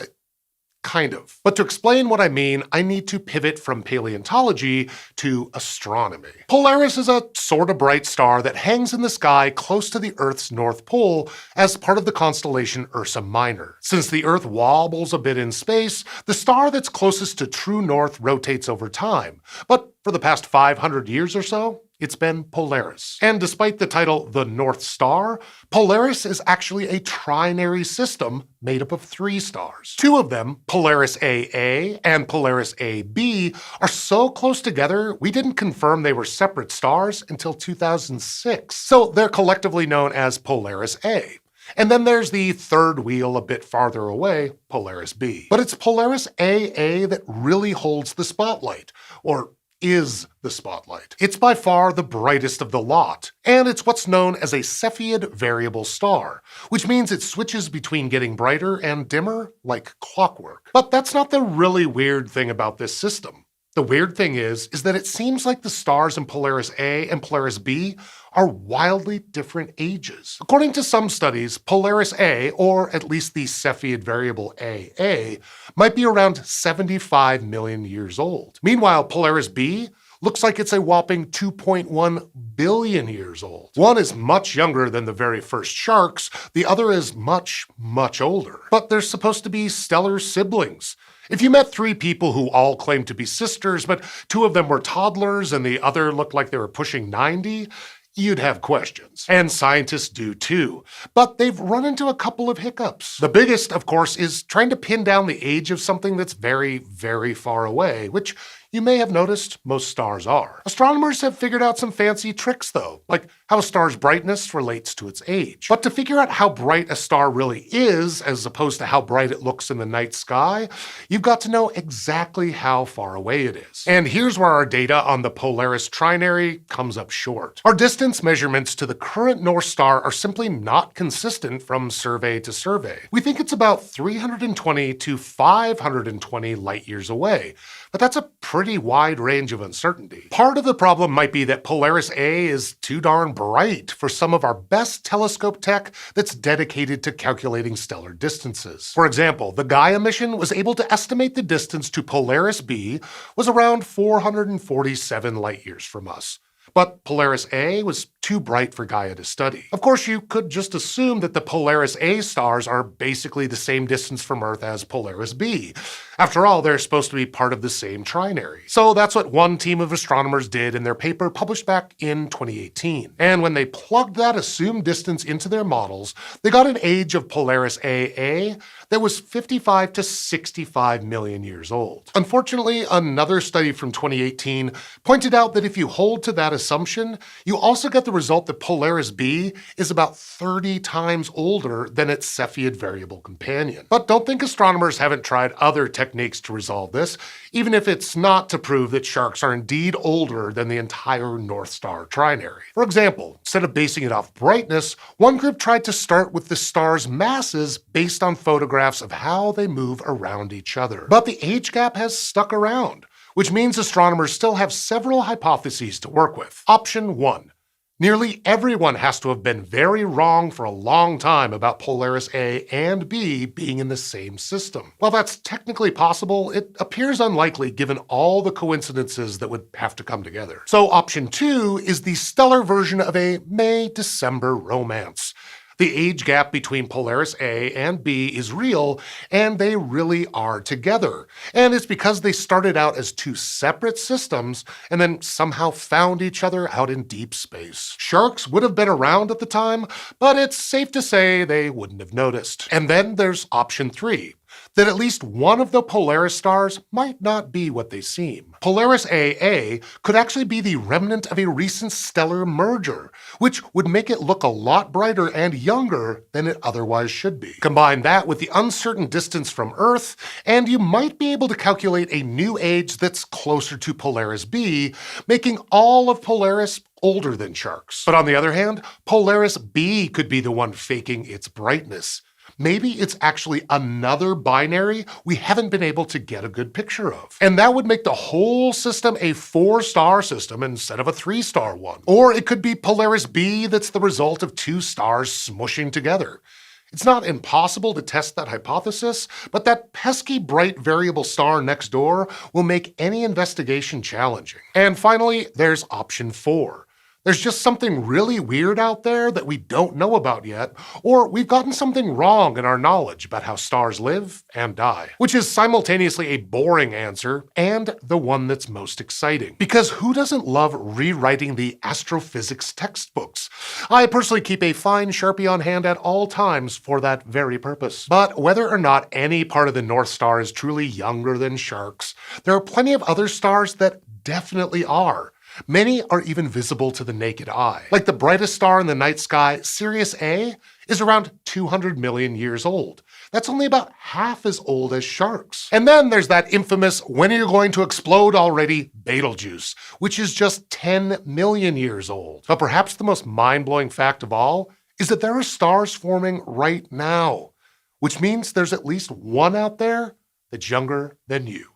Kind of. But to explain what I mean, I need to pivot from paleontology to astronomy. Polaris is a sort of bright star that hangs in the sky close to the Earth's North Pole as part of the constellation Ursa Minor. Since the Earth wobbles a bit in space, the star that's closest to true north rotates over time. But for the past 500 years or so, it's been Polaris. And despite the title The North Star, Polaris is actually a trinary system made up of 3 stars. 2 of them, Polaris AA and Polaris AB, are so close together we didn't confirm they were separate stars until 2006. So they're collectively known as Polaris A. And then there's the third wheel a bit farther away, Polaris B. But it's Polaris AA that really holds the spotlight, or is the spotlight. It's by far the brightest of the lot, and it's what's known as a Cepheid variable star, which means it switches between getting brighter and dimmer like clockwork. But that's not the really weird thing about this system. The weird thing is that it seems like the stars in Polaris A and Polaris B are wildly different ages. According to some studies, Polaris A, or at least the Cepheid variable AA, might be around 75 million years old. Meanwhile, Polaris B looks like it's a whopping 2.1 billion years old. One is much younger than the very first sharks, the other is much, much older. But they're supposed to be stellar siblings. If you met 3 people who all claimed to be sisters, but 2 of them were toddlers and the other looked like they were pushing 90, you'd have questions. And scientists do too. But they've run into a couple of hiccups. The biggest, of course, is trying to pin down the age of something that's very, very far away, which you may have noticed most stars are. Astronomers have figured out some fancy tricks though, like how a star's brightness relates to its age. But to figure out how bright a star really is, as opposed to how bright it looks in the night sky, you've got to know exactly how far away it is. And here's where our data on the Polaris trinary comes up short. Our distance measurements to the current North Star are simply not consistent from survey to survey. We think it's about 320 to 520 light years away, but that's a pretty wide range of uncertainty. Part of the problem might be that Polaris A is too darn bright for some of our best telescope tech that's dedicated to calculating stellar distances. For example, the Gaia mission was able to estimate the distance to Polaris B was around 447 light years from us. But Polaris A was too bright for Gaia to study. Of course, you could just assume that the Polaris A stars are basically the same distance from Earth as Polaris B. After all, they're supposed to be part of the same trinary. So that's what one team of astronomers did in their paper published back in 2018. And when they plugged that assumed distance into their models, they got an age of Polaris AA that was 55 to 65 million years old. Unfortunately, another study from 2018 pointed out that if you hold to that assumption, you also get the result that Polaris B is about 30 times older than its Cepheid variable companion. But don't think astronomers haven't tried other techniques to resolve this, even if it's not to prove that sharks are indeed older than the entire North Star trinary. For example, instead of basing it off brightness, one group tried to start with the star's masses based on photographs of how they move around each other. But the age gap has stuck around, which means astronomers still have several hypotheses to work with. Option 1. Nearly everyone has to have been very wrong for a long time about Polaris A and B being in the same system. While that's technically possible, it appears unlikely given all the coincidences that would have to come together. So option 2 is the stellar version of a May-December romance. The age gap between Polaris A and B is real, and they really are together. And it's because they started out as two separate systems and then somehow found each other out in deep space. Sharks would have been around at the time, but it's safe to say they wouldn't have noticed. And then there's option 3. That at least one of the Polaris stars might not be what they seem. Polaris AA could actually be the remnant of a recent stellar merger, which would make it look a lot brighter and younger than it otherwise should be. Combine that with the uncertain distance from Earth, and you might be able to calculate a new age that's closer to Polaris B, making all of Polaris older than sharks. But on the other hand, Polaris B could be the one faking its brightness. Maybe it's actually another binary we haven't been able to get a good picture of. And that would make the whole system a 4-star system instead of a 3-star one. Or it could be Polaris B that's the result of 2 stars smushing together. It's not impossible to test that hypothesis, but that pesky bright variable star next door will make any investigation challenging. And finally, there's option 4. There's just something really weird out there that we don't know about yet, or we've gotten something wrong in our knowledge about how stars live and die, which is simultaneously a boring answer and the one that's most exciting. Because who doesn't love rewriting the astrophysics textbooks? I personally keep a fine Sharpie on hand at all times for that very purpose. But whether or not any part of the North Star is truly younger than sharks, there are plenty of other stars that definitely are. Many are even visible to the naked eye. Like the brightest star in the night sky, Sirius A, is around 200 million years old. That's only about half as old as sharks. And then there's that infamous when are you going to explode already Betelgeuse, which is just 10 million years old. But perhaps the most mind-blowing fact of all is that there are stars forming right now, which means there's at least one out there that's younger than you.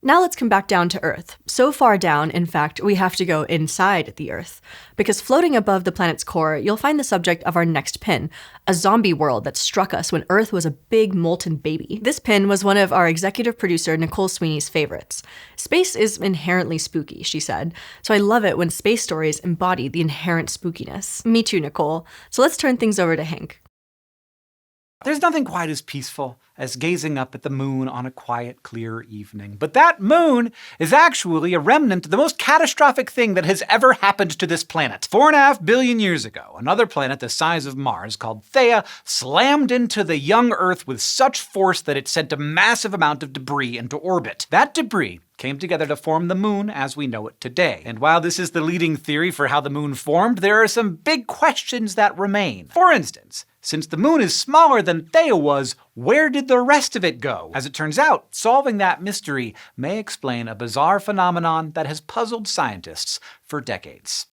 Now let's come back down to Earth. So far down, in fact, we have to go inside the Earth. Because floating above the planet's core, you'll find the subject of our next pin, a zombie world that struck us when Earth was a big molten baby. This pin was one of our executive producer Nicole Sweeney's favorites. Space is inherently spooky, she said, so I love it when space stories embody the inherent spookiness. Me too, Nicole. So let's turn things over to Hank. There's nothing quite as peaceful as gazing up at the moon on a quiet, clear evening. But that moon is actually a remnant of the most catastrophic thing that has ever happened to this planet. 4.5 billion years ago, another planet the size of Mars called Theia slammed into the young Earth with such force that it sent a massive amount of debris into orbit. That debris came together to form the moon as we know it today. And while this is the leading theory for how the moon formed, there are some big questions that remain. For instance, since the moon is smaller than Theia was, where did the rest of it go? As it turns out, solving that mystery may explain a bizarre phenomenon that has puzzled scientists for decades.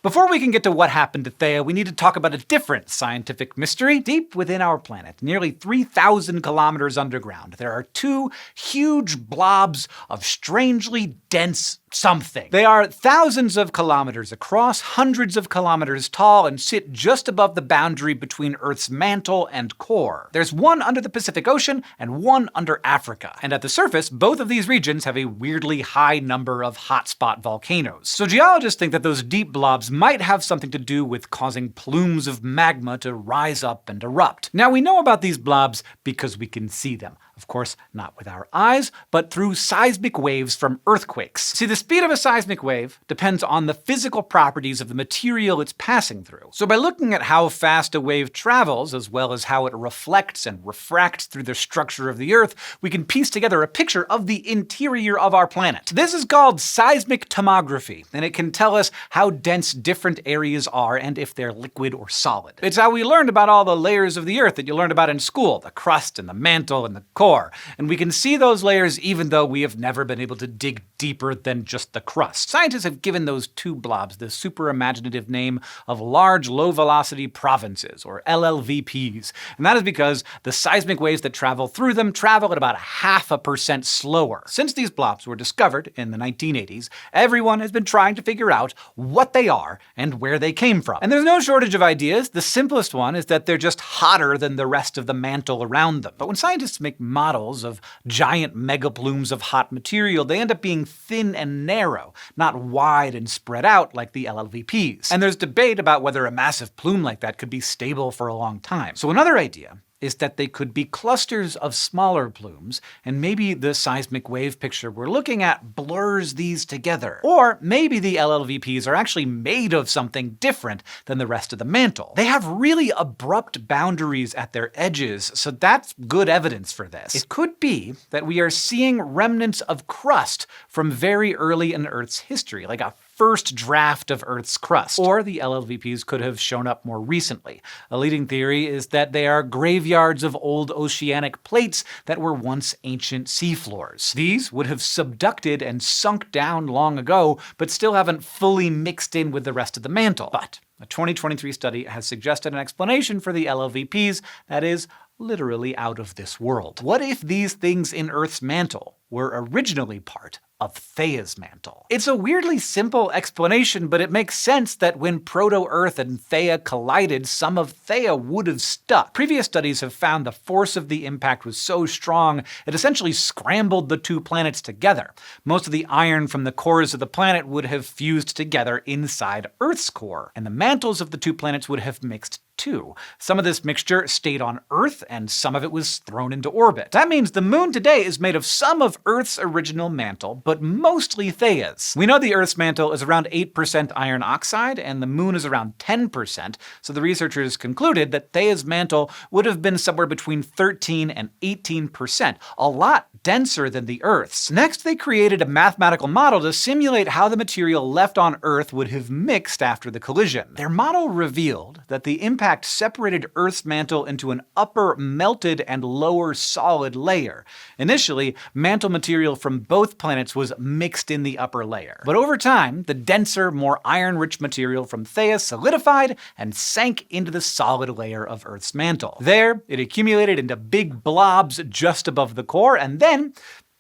Before we can get to what happened to Theia, we need to talk about a different scientific mystery. Deep within our planet, nearly 3,000 kilometers underground, there are 2 huge blobs of strangely dense something. They are thousands of kilometers across, hundreds of kilometers tall, and sit just above the boundary between Earth's mantle and core. There's one under the Pacific Ocean and one under Africa. And at the surface, both of these regions have a weirdly high number of hotspot volcanoes. So geologists think that those deep blobs might have something to do with causing plumes of magma to rise up and erupt. Now we know about these blobs because we can see them. Of course, not with our eyes, but through seismic waves from earthquakes. See, the speed of a seismic wave depends on the physical properties of the material it's passing through. So by looking at how fast a wave travels, as well as how it reflects and refracts through the structure of the Earth, we can piece together a picture of the interior of our planet. This is called seismic tomography, and it can tell us how dense different areas are and if they're liquid or solid. It's how we learned about all the layers of the Earth that you learned about in school, the crust and the mantle and the core. And we can see those layers even though we have never been able to dig deeper than just the crust. Scientists have given those two blobs the super imaginative name of large low-velocity provinces, or LLVPs. And that is because the seismic waves that travel through them travel at about 0.5% slower. Since these blobs were discovered in the 1980s, everyone has been trying to figure out what they are and where they came from. And there's no shortage of ideas. The simplest one is that they're just hotter than the rest of the mantle around them. But when scientists make models of giant megaplumes of hot material, they end up being thin and narrow, not wide and spread out like the LLVPs. And there's debate about whether a massive plume like that could be stable for a long time. So another idea is that they could be clusters of smaller plumes, and maybe the seismic wave picture we're looking at blurs these together. Or maybe the LLVPs are actually made of something different than the rest of the mantle. They have really abrupt boundaries at their edges, so that's good evidence for this. It could be that we are seeing remnants of crust from very early in Earth's history, like a first draft of Earth's crust. Or the LLVPs could have shown up more recently. A leading theory is that they are graveyards of old oceanic plates that were once ancient seafloors. These would have subducted and sunk down long ago, but still haven't fully mixed in with the rest of the mantle. But a 2023 study has suggested an explanation for the LLVPs that is literally out of this world. What if these things in Earth's mantle were originally part of Theia's mantle? It's a weirdly simple explanation, but it makes sense that when Proto-Earth and Theia collided, some of Theia would have stuck. Previous studies have found the force of the impact was so strong, it essentially scrambled the two planets together. Most of the iron from the cores of the planet would have fused together inside Earth's core, and the mantles of the two planets would have mixed too. Some of this mixture stayed on Earth, and some of it was thrown into orbit. That means the moon today is made of some of Earth's original mantle, but mostly Theia's. We know the Earth's mantle is around 8% iron oxide, and the moon is around 10%, so the researchers concluded that Theia's mantle would have been somewhere between 13 and 18%, a lot denser than the Earth's. Next, they created a mathematical model to simulate how the material left on Earth would have mixed after the collision. Their model revealed that the impact separated Earth's mantle into an upper melted and lower solid layer. Initially, mantle material from both planets was mixed in the upper layer. But over time, the denser, more iron-rich material from Theia solidified and sank into the solid layer of Earth's mantle. There, it accumulated into big blobs just above the core, and then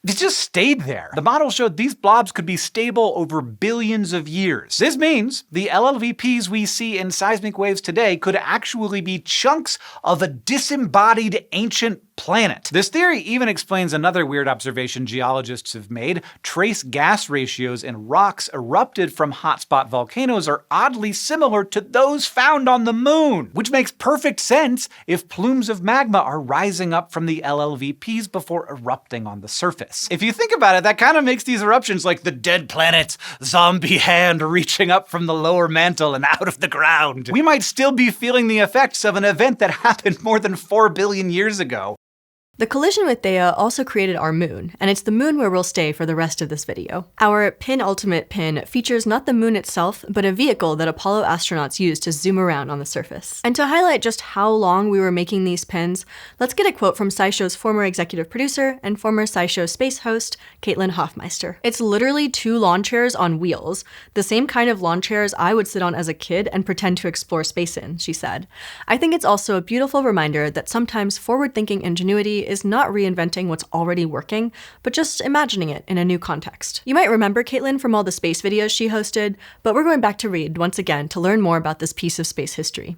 it just stayed there. The model showed these blobs could be stable over billions of years. This means the LLVPs we see in seismic waves today could actually be chunks of a disembodied ancient planet. This theory even explains another weird observation geologists have made. Trace gas ratios in rocks erupted from hotspot volcanoes are oddly similar to those found on the moon, which makes perfect sense if plumes of magma are rising up from the LLVPs before erupting on the surface. If you think about it, that kind of makes these eruptions like the dead planet's zombie hand reaching up from the lower mantle and out of the ground. We might still be feeling the effects of an event that happened more than 4 billion years ago. The collision with Theia also created our moon, and it's the moon where we'll stay for the rest of this video. Our penultimate pin features not the moon itself, but a vehicle that Apollo astronauts used to zoom around on the surface. And to highlight just how long we were making these pins, let's get a quote from SciShow's former executive producer and former SciShow space host, Caitlin Hoffmeister. "It's literally 2 lawn chairs on wheels, the same kind of lawn chairs I would sit on as a kid and pretend to explore space in," she said. "I think it's also a beautiful reminder that sometimes forward-thinking ingenuity is not reinventing what's already working, but just imagining it in a new context." You might remember Caitlin from all the space videos she hosted, but we're going back to read once again to learn more about this piece of space history.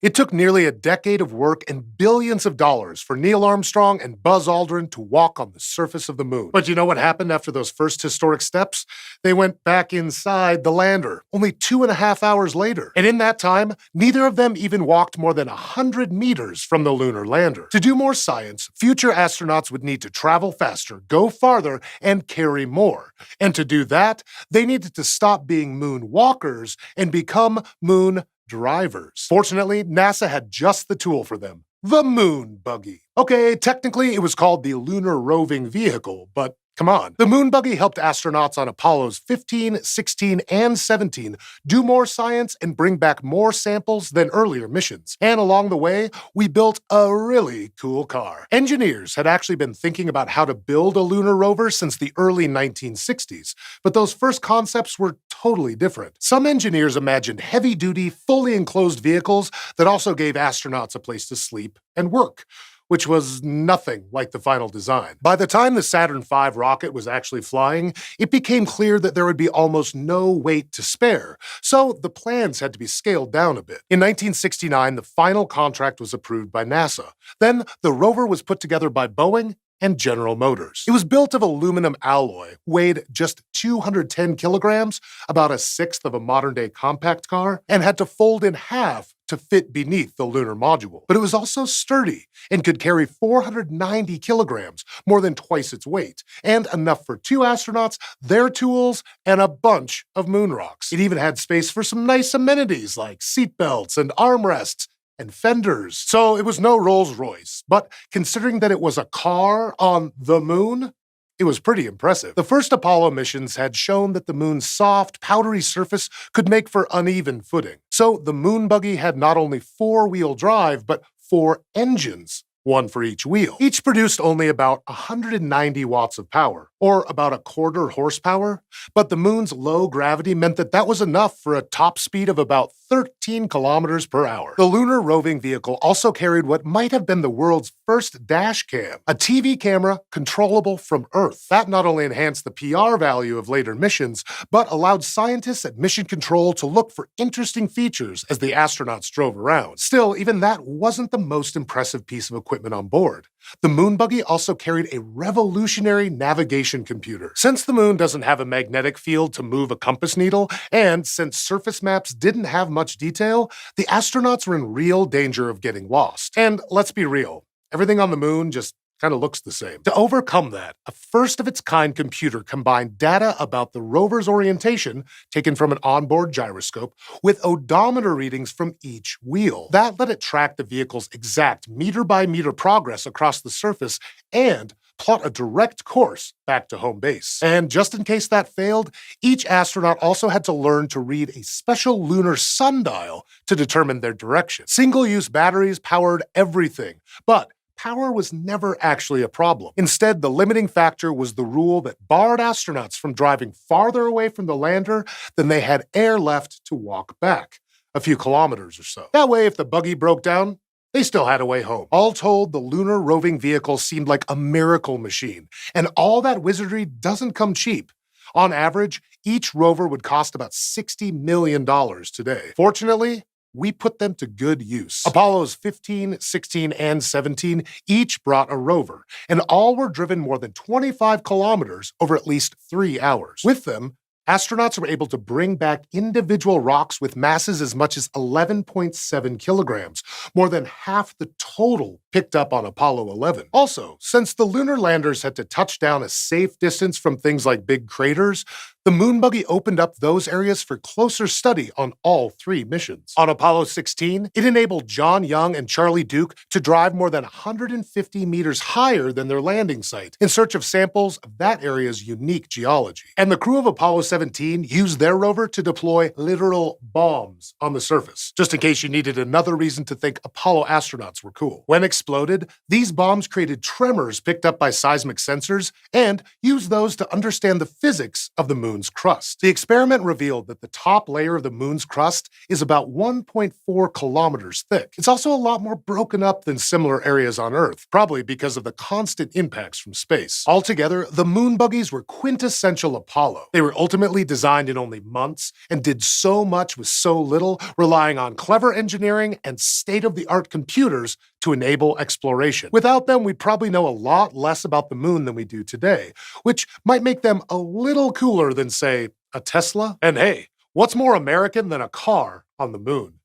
It took nearly a decade of work and billions of dollars for Neil Armstrong and Buzz Aldrin to walk on the surface of the moon. But you know what happened after those first historic steps? They went back inside the lander, only 2.5 hours later. And in that time, neither of them even walked more than 100 meters from the lunar lander. To do more science, future astronauts would need to travel faster, go farther, and carry more. And to do that, they needed to stop being moon walkers and become moon drivers. Fortunately, NASA had just the tool for them: the moon buggy. Okay, technically it was called the Lunar Roving Vehicle, but come on. The moon buggy helped astronauts on Apollos 15, 16, and 17 do more science and bring back more samples than earlier missions. And along the way, we built a really cool car. Engineers had actually been thinking about how to build a lunar rover since the early 1960s, but those first concepts were totally different. Some engineers imagined heavy-duty, fully enclosed vehicles that also gave astronauts a place to sleep and work, which was nothing like the final design. By the time the Saturn V rocket was actually flying, it became clear that there would be almost no weight to spare, so the plans had to be scaled down a bit. In 1969, the final contract was approved by NASA. Then the rover was put together by Boeing and General Motors. It was built of aluminum alloy, weighed just 210 kilograms, about a sixth of a modern-day compact car, and had to fold in half to fit beneath the lunar module. But it was also sturdy and could carry 490 kilograms, more than twice its weight, and enough for 2 astronauts, their tools, and a bunch of moon rocks. It even had space for some nice amenities like seatbelts and armrests and fenders. So it was no Rolls-Royce, but considering that it was a car on the moon, it was pretty impressive. The first Apollo missions had shown that the moon's soft, powdery surface could make for uneven footing. So the moon buggy had not only 4-wheel drive, but 4 engines, one for each wheel. Each produced only about 190 watts of power, or about 1/4 horsepower, but the moon's low gravity meant that that was enough for a top speed of about 13 kilometers per hour. The lunar roving vehicle also carried what might have been the world's first dash cam, a TV camera controllable from Earth. That not only enhanced the PR value of later missions, but allowed scientists at Mission Control to look for interesting features as the astronauts drove around. Still, even that wasn't the most impressive piece of equipment on board. The moon buggy also carried a revolutionary navigation computer. Since the moon doesn't have a magnetic field to move a compass needle, and since surface maps didn't have much detail, the astronauts were in real danger of getting lost. And let's be real, everything on the moon just kind of looks the same. To overcome that, a first-of-its-kind computer combined data about the rover's orientation, taken from an onboard gyroscope, with odometer readings from each wheel. That let it track the vehicle's exact meter-by-meter progress across the surface and plot a direct course back to home base. And just in case that failed, each astronaut also had to learn to read a special lunar sundial to determine their direction. Single-use batteries powered everything, but power was never actually a problem. Instead, the limiting factor was the rule that barred astronauts from driving farther away from the lander than they had air left to walk back, a few kilometers or so. That way, if the buggy broke down, they still had a way home. All told, the lunar roving vehicle seemed like a miracle machine, and all that wizardry doesn't come cheap. On average, each rover would cost about $60 million today. Fortunately, we put them to good use. Apollos 15, 16, and 17 each brought a rover, and all were driven more than 25 kilometers over at least 3 hours. With them, astronauts were able to bring back individual rocks with masses as much as 11.7 kilograms, more than half the total picked up on Apollo 11. Also, since the lunar landers had to touch down a safe distance from things like big craters, the moon buggy opened up those areas for closer study on all 3 missions. On Apollo 16, it enabled John Young and Charlie Duke to drive more than 150 meters higher than their landing site in search of samples of that area's unique geology. And the crew of Apollo 17 used their rover to deploy literal bombs on the surface, just in case you needed another reason to think Apollo astronauts were cool. When exploded, these bombs created tremors picked up by seismic sensors and used those to understand the physics of the moon moon's crust. The experiment revealed that the top layer of the moon's crust is about 1.4 kilometers thick. It's also a lot more broken up than similar areas on Earth, probably because of the constant impacts from space. Altogether, the moon buggies were quintessential Apollo. They were ultimately designed in only months and did so much with so little, relying on clever engineering and state-of-the-art computers to enable exploration. Without them, we'd probably know a lot less about the moon than we do today, which might make them a little cooler than, say, a Tesla. And hey, what's more American than a car on the moon?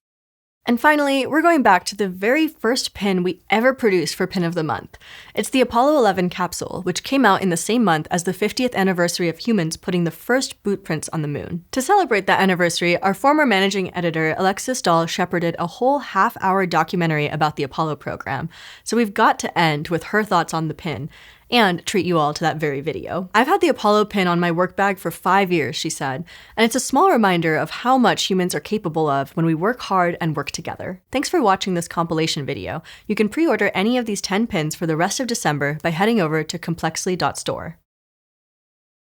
And finally, we're going back to the very first pin we ever produced for Pin of the Month. It's the Apollo 11 capsule, which came out in the same month as the 50th anniversary of humans putting the first boot prints on the moon. To celebrate that anniversary, our former managing editor, Alexis Dahl, shepherded a whole half-hour documentary about the Apollo program. So we've got to end with her thoughts on the pin, and treat you all to that very video. I've had the Apollo pin on my work bag for 5 years, she said, and it's a small reminder of how much humans are capable of when we work hard and work together. Thanks for watching this compilation video. You can pre-order any of these 10 pins for the rest of December by heading over to complexly.store.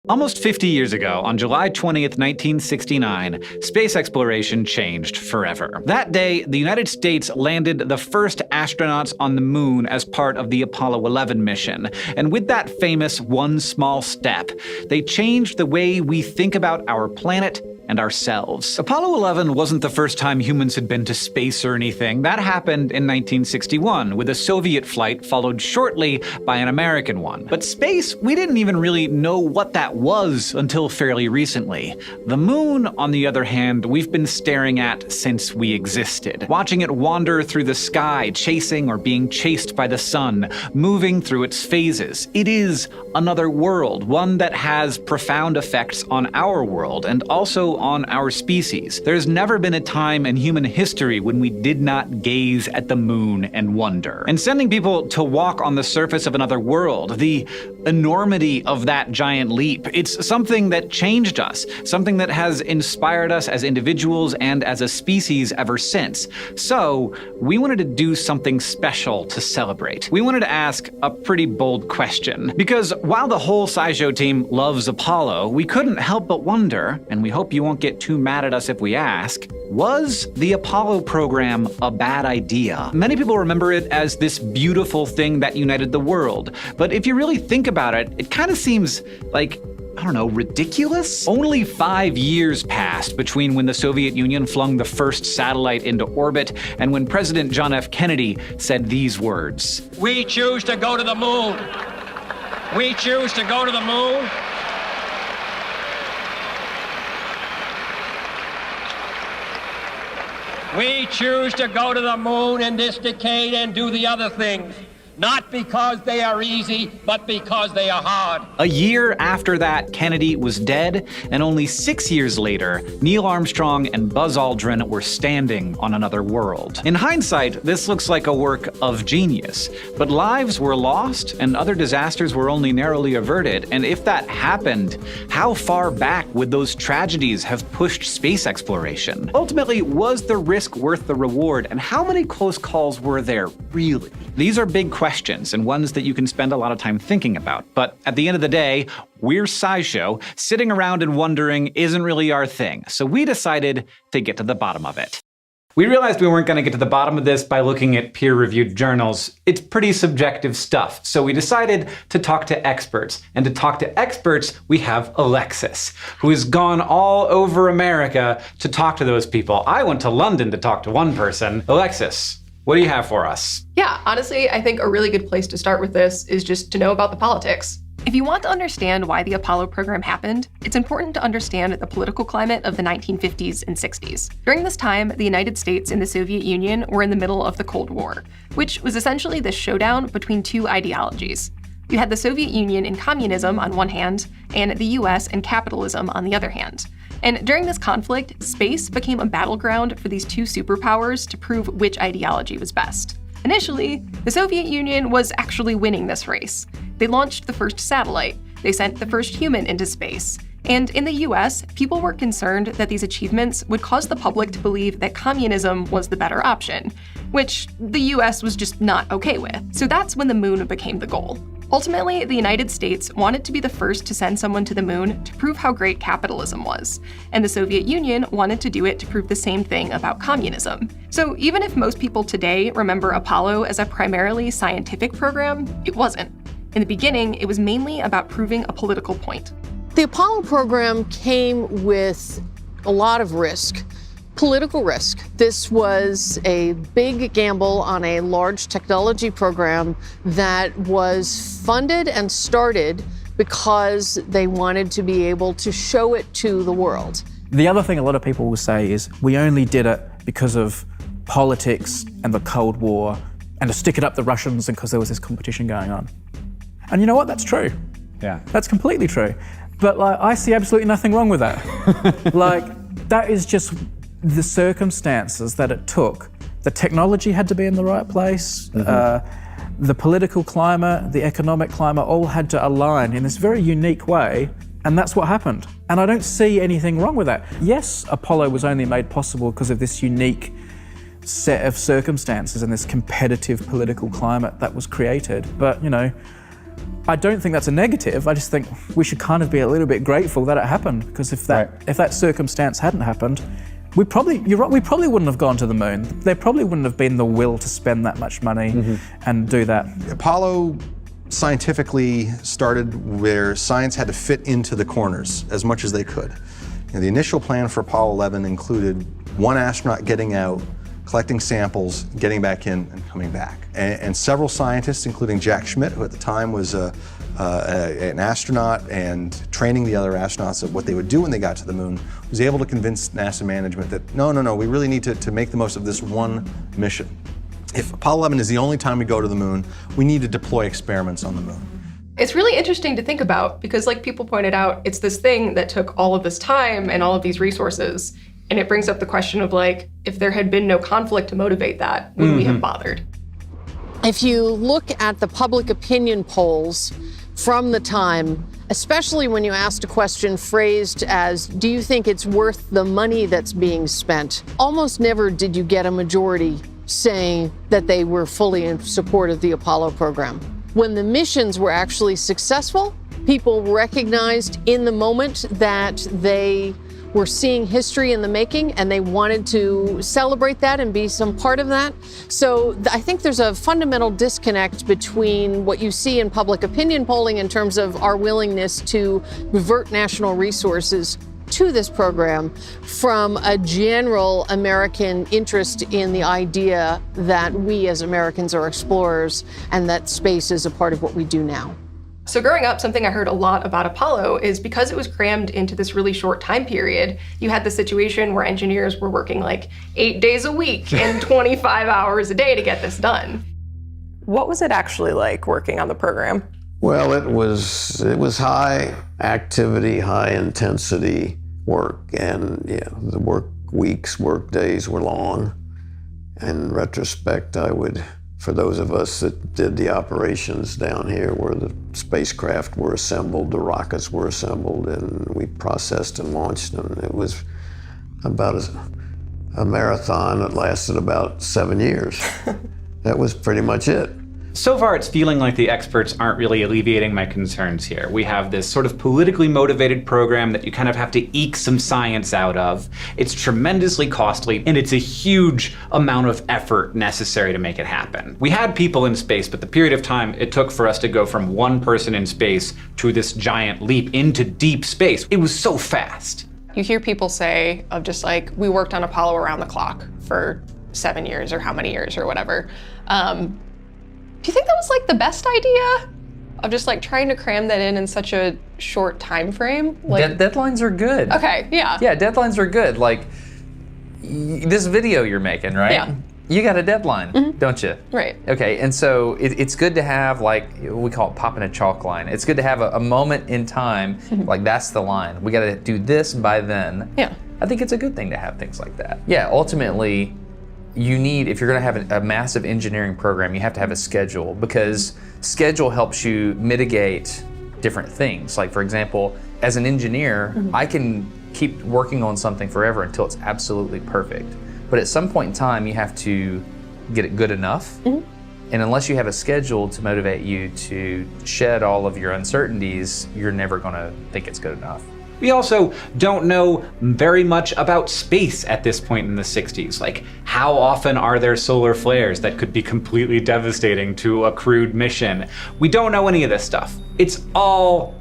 Almost 50 years ago, on July 20th, 1969, space exploration changed forever. That day, the United States landed the first astronauts on the moon as part of the Apollo 11 mission. And with that famous one small step, they changed the way we think about our planet and ourselves. Apollo 11 wasn't the first time humans had been to space or anything. That happened in 1961, with a Soviet flight followed shortly by an American one. But space, we didn't even really know what that was until fairly recently. The moon, on the other hand, we've been staring at since we existed. Watching it wander through the sky, chasing or being chased by the sun, moving through its phases. It is another world, one that has profound effects on our world and also on our species. There's never been a time in human history when we did not gaze at the moon and wonder. And sending people to walk on the surface of another world, the enormity of that giant leap, it's something that changed us, something that has inspired us as individuals and as a species ever since. So, we wanted to do something special to celebrate. We wanted to ask a pretty bold question. Because while the whole SciShow team loves Apollo, we couldn't help but wonder, and we hope you won't get too mad at us if we ask, was the Apollo program a bad idea? Many people remember it as this beautiful thing that united the world, but if you really think about it, it kind of seems like, I don't know, ridiculous? Only 5 years passed between when the Soviet Union flung the first satellite into orbit and when President John F. Kennedy said these words. We choose to go to the moon. We choose to go to the moon. We choose to go to the moon in this decade and do the other things. Not because they are easy, but because they are hard. A year after that, Kennedy was dead, and only 6 years later, Neil Armstrong and Buzz Aldrin were standing on another world. In hindsight, this looks like a work of genius, but lives were lost, and other disasters were only narrowly averted, and if that happened, how far back would those tragedies have pushed space exploration? Ultimately, was the risk worth the reward, and how many close calls were there, really? These are big questions, and ones that you can spend a lot of time thinking about. But at the end of the day, we're SciShow. Sitting around and wondering isn't really our thing, so we decided to get to the bottom of it. We realized we weren't going to get to the bottom of this by looking at peer-reviewed journals. It's pretty subjective stuff, so we decided to talk to experts. And to talk to experts, we have Alexis, who has gone all over America to talk to those people. I went to London to talk to one person. Alexis, what do you have for us? Yeah, honestly, I think a really good place to start with this is just to know about the politics. If you want to understand why the Apollo program happened, it's important to understand the political climate of the 1950s and 60s. During this time, the United States and the Soviet Union were in the middle of the Cold War, which was essentially the showdown between two ideologies. You had the Soviet Union and communism on one hand, and the US and capitalism on the other hand. And during this conflict, space became a battleground for these two superpowers to prove which ideology was best. Initially, the Soviet Union was actually winning this race. They launched the first satellite, they sent the first human into space, and in the US, people were concerned that these achievements would cause the public to believe that communism was the better option, which the US was just not okay with. So that's when the moon became the goal. Ultimately, the United States wanted to be the first to send someone to the moon to prove how great capitalism was, and the Soviet Union wanted to do it to prove the same thing about communism. So even if most people today remember Apollo as a primarily scientific program, it wasn't. In the beginning, it was mainly about proving a political point. The Apollo program came with a lot of risk, political risk. This was a big gamble on a large technology program that was funded and started because they wanted to be able to show it to the world. The other thing a lot of people will say is we only did it because of politics and the Cold War and to stick it up the Russians and because there was this competition going on. And you know what? That's true. Yeah. That's completely true. But I see absolutely nothing wrong with that. That is just the circumstances that it took. The technology had to be in the right place. The political climate, the economic climate, all had to align in this very unique way. And that's what happened. And I don't see anything wrong with that. Yes, Apollo was only made possible because of this unique set of circumstances and this competitive political climate that was created. But, I don't think that's a negative. I just think we should kind of be a little bit grateful that it happened, because if that circumstance hadn't happened, we probably wouldn't have gone to the moon. There probably wouldn't have been the will to spend that much money and do that. Apollo scientifically started where science had to fit into the corners as much as they could. The initial plan for Apollo 11 included one astronaut getting out, collecting samples, getting back in, and coming back. And several scientists, including Jack Schmitt, who at the time was an astronaut and training the other astronauts of what they would do when they got to the moon, was able to convince NASA management that no, we really need to make the most of this one mission. If Apollo 11 is the only time we go to the moon, we need to deploy experiments on the moon. It's really interesting to think about because, like people pointed out, it's this thing that took all of this time and all of these resources. And it brings up the question of if there had been no conflict to motivate that, would we have bothered? If you look at the public opinion polls from the time, especially when you asked a question phrased as, do you think it's worth the money that's being spent? Almost never did you get a majority saying that they were fully in support of the Apollo program. When the missions were actually successful, people recognized in the moment that they were seeing history in the making and they wanted to celebrate that and be some part of that. So I think there's a fundamental disconnect between what you see in public opinion polling in terms of our willingness to divert national resources to this program from a general American interest in the idea that we as Americans are explorers and that space is a part of what we do now. So growing up, something I heard a lot about Apollo is because it was crammed into this really short time period, you had the situation where engineers were working 8 days a week and 25 hours a day to get this done. What was it actually like working on the program? Well, it was high activity, high intensity work, and the work weeks, work days were long. In retrospect, for those of us that did the operations down here where the spacecraft were assembled, the rockets were assembled, and we processed and launched them. It was about a marathon that lasted about 7 years. That was pretty much it. So far, it's feeling like the experts aren't really alleviating my concerns here. We have this sort of politically motivated program that you kind of have to eke some science out of. It's tremendously costly, and it's a huge amount of effort necessary to make it happen. We had people in space, but the period of time it took for us to go from one person in space to this giant leap into deep space, it was so fast. You hear people say of just we worked on Apollo around the clock for 7 years or how many years or whatever. Do you think that was the best idea of just trying to cram that in such a short time frame? Deadlines are good. Okay, yeah. Yeah, deadlines are good. This video you're making, right? Yeah. You got a deadline, don't you? Right. Okay, and so it's good to have we call it popping a chalk line. It's good to have a moment in time, that's the line. We got to do this by then. Yeah. I think it's a good thing to have things like that. Yeah, ultimately, you need, if you're going to have a massive engineering program, you have to have a schedule, because schedule helps you mitigate different things. For example, as an engineer, I can keep working on something forever until it's absolutely perfect. But at some point in time, you have to get it good enough. And unless you have a schedule to motivate you to shed all of your uncertainties, you're never going to think it's good enough. We also don't know very much about space at this point in the 60s. Like, how often are there solar flares that could be completely devastating to a crewed mission? We don't know any of this stuff. It's all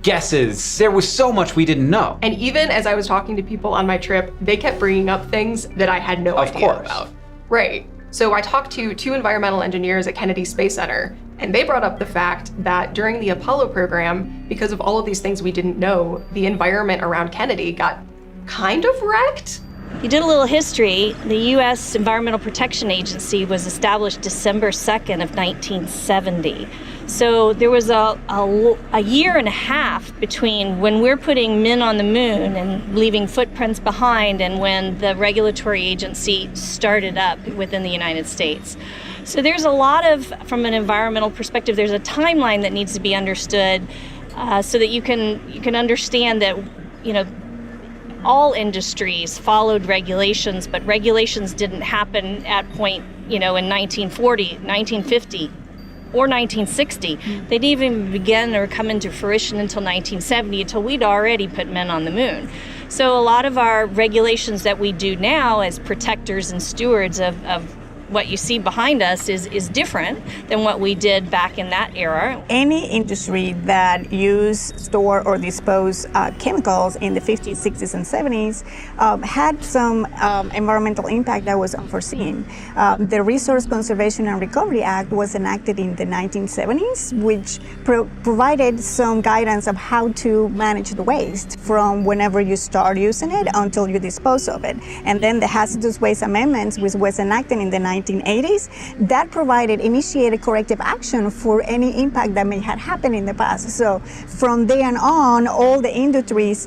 guesses. There was so much we didn't know. And even as I was talking to people on my trip, they kept bringing up things that I had no idea about. Right. So I talked to 2 environmental engineers at Kennedy Space Center, and they brought up the fact that during the Apollo program, because of all of these things we didn't know, the environment around Kennedy got kind of wrecked. You did a little history. The U.S. Environmental Protection Agency was established December 2nd of 1970. So there was a year and a half between when we're putting men on the moon and leaving footprints behind and when the regulatory agency started up within the United States. So there's a lot of, from an environmental perspective, there's a timeline that needs to be understood so that you can understand that, you know, all industries followed regulations, but regulations didn't happen at point, you know, in 1940, 1950. Or 1960. They didn't even begin or come into fruition until 1970, until we'd already put men on the moon. So a lot of our regulations that we do now as protectors and stewards of what you see behind us is different than what we did back in that era. Any industry that use, store, or dispose chemicals in the 50s, 60s, and 70s had some environmental impact that was unforeseen. The Resource Conservation and Recovery Act was enacted in the 1970s, which provided some guidance of how to manage the waste from whenever you start using it until you dispose of it. And then the Hazardous Waste Amendments, which was enacted in the 1980s, that initiated corrective action for any impact that may have happened in the past. So from then on, all the industries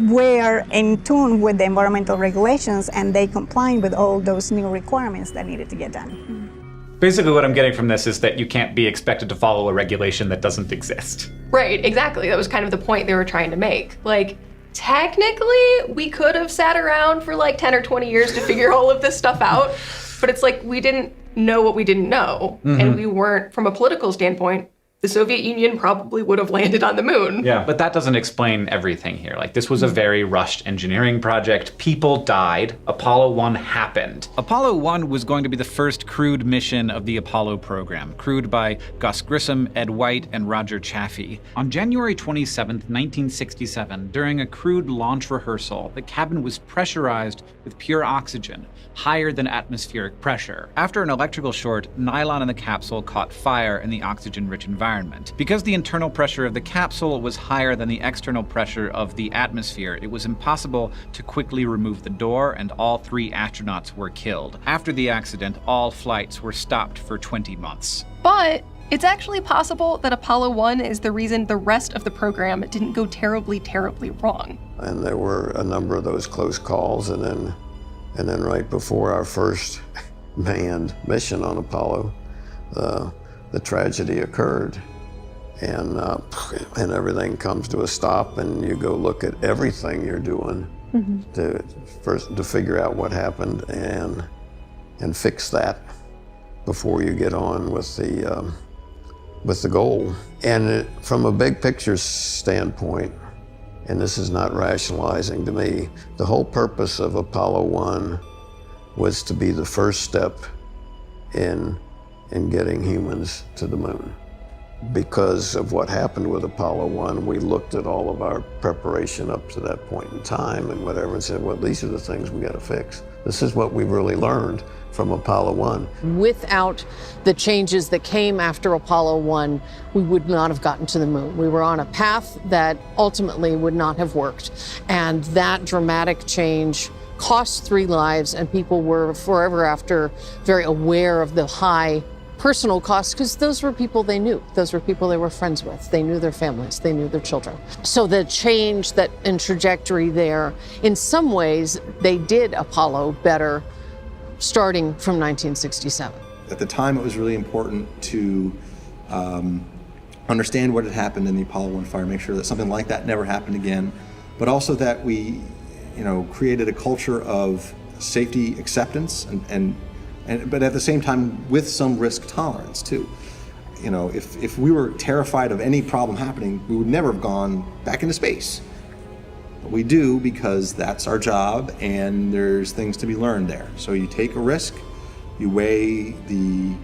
were in tune with the environmental regulations and they complied with all those new requirements that needed to get done. Basically what I'm getting from this is that you can't be expected to follow a regulation that doesn't exist. Right, exactly. That was kind of the point they were trying to make. Like, technically, we could have sat around for like 10 or 20 years to figure all of this stuff out. But it's like we didn't know what we didn't know. Mm-hmm. And we weren't, from a political standpoint, the Soviet Union probably would have landed on the moon. Yeah, but that doesn't explain everything here. Like, this was a very rushed engineering project. People died. Apollo 1 happened. Apollo 1 was going to be the first crewed mission of the Apollo program, crewed by Gus Grissom, Ed White, and Roger Chaffee. On January 27th, 1967, during a crewed launch rehearsal, the cabin was pressurized with pure oxygen, higher than atmospheric pressure. After an electrical short, nylon in the capsule caught fire in the oxygen-rich environment. Because the internal pressure of the capsule was higher than the external pressure of the atmosphere, it was impossible to quickly remove the door, and all 3 astronauts were killed. After the accident, all flights were stopped for 20 months. But it's actually possible that Apollo 1 is the reason the rest of the program didn't go terribly, terribly wrong. And there were a number of those close calls, and then right before our first manned mission on Apollo, the tragedy occurred, and everything comes to a stop, and you go look at everything you're doing to figure out what happened and fix that before you get on with the goal. And from a big picture standpoint, and this is not rationalizing to me, the whole purpose of Apollo 1 was to be the first step in getting humans to the moon. Because of what happened with Apollo 1, we looked at all of our preparation up to that point in time and whatever and said, well, these are the things we got to fix. This is what we really learned from Apollo 1. Without the changes that came after Apollo 1, we would not have gotten to the moon. We were on a path that ultimately would not have worked. And that dramatic change cost 3 lives, and people were forever after very aware of the high personal costs, because those were people they knew. Those were people they were friends with. They knew their families. They knew their children. So the change that in trajectory there, in some ways, they did Apollo better starting from 1967. At the time, it was really important to understand what had happened in the Apollo 1 fire, make sure that something like that never happened again, but also that we created a culture of safety acceptance and But at the same time, with some risk tolerance too. You know, if we were terrified of any problem happening, we would never have gone back into space. But we do because that's our job and there's things to be learned there. So you take a risk, you weigh the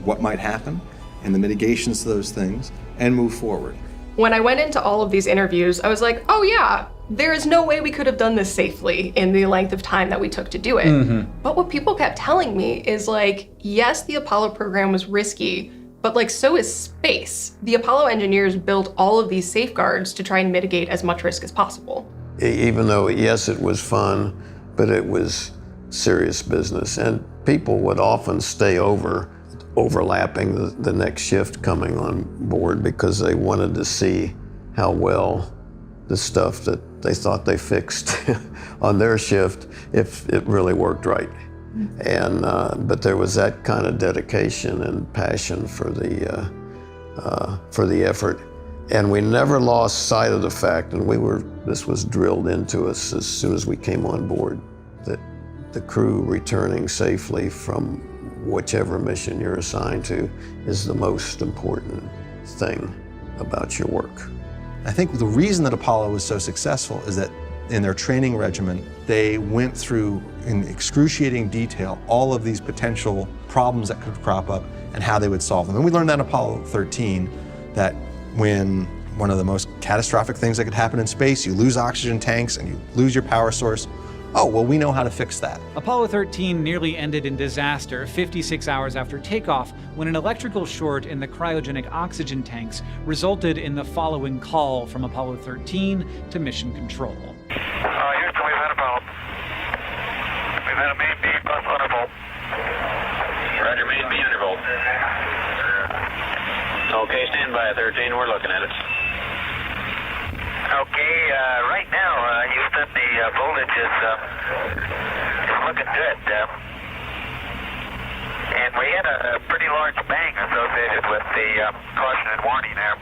what might happen and the mitigations to those things and move forward. When I went into all of these interviews, I was like, oh yeah, there is no way we could have done this safely in the length of time that we took to do it. But what people kept telling me is like, yes, the Apollo program was risky, but like so is space. The Apollo engineers built all of these safeguards to try and mitigate as much risk as possible. Even though, yes, it was fun, but it was serious business. And people would often stay overlapping the next shift coming on board because they wanted to see how well the stuff that they thought they fixed on their shift, if it really worked right. And but there was that kind of dedication and passion for the effort, and we never lost sight of the fact, and this was drilled into us as soon as we came on board, that the crew returning safely from whichever mission you're assigned to is the most important thing about your work. I think the reason that Apollo was so successful is that in their training regimen, they went through in excruciating detail all of these potential problems that could crop up and how they would solve them. And we learned that in Apollo 13, that when one of the most catastrophic things that could happen in space, you lose oxygen tanks and you lose your power source. Oh, well, we know how to fix that. Apollo 13 nearly ended in disaster 56 hours after takeoff when an electrical short in the cryogenic oxygen tanks resulted in the following call from Apollo 13 to Mission Control. Houston, we've had a problem. We've had a main B plus undervolt. Roger, main B undervolt. Okay, stand by 13, we're looking at it. Okay, right now, Houston, the voltage is looking good. And we had a pretty large bang associated with the caution and warning there.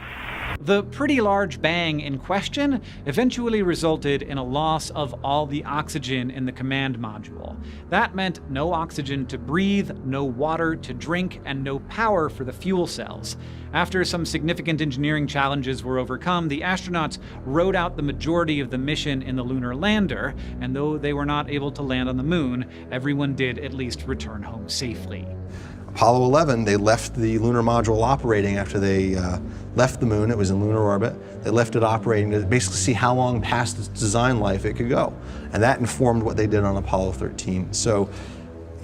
The pretty large bang in question eventually resulted in a loss of all the oxygen in the command module. That meant no oxygen to breathe, no water to drink, and no power for the fuel cells. After some significant engineering challenges were overcome, the astronauts rode out the majority of the mission in the lunar lander, and though they were not able to land on the moon, everyone did at least return home safely. Apollo 11, they left the lunar module operating after they left the moon. It was in lunar orbit. They left it operating to basically see how long past its design life it could go. And that informed what they did on Apollo 13. So,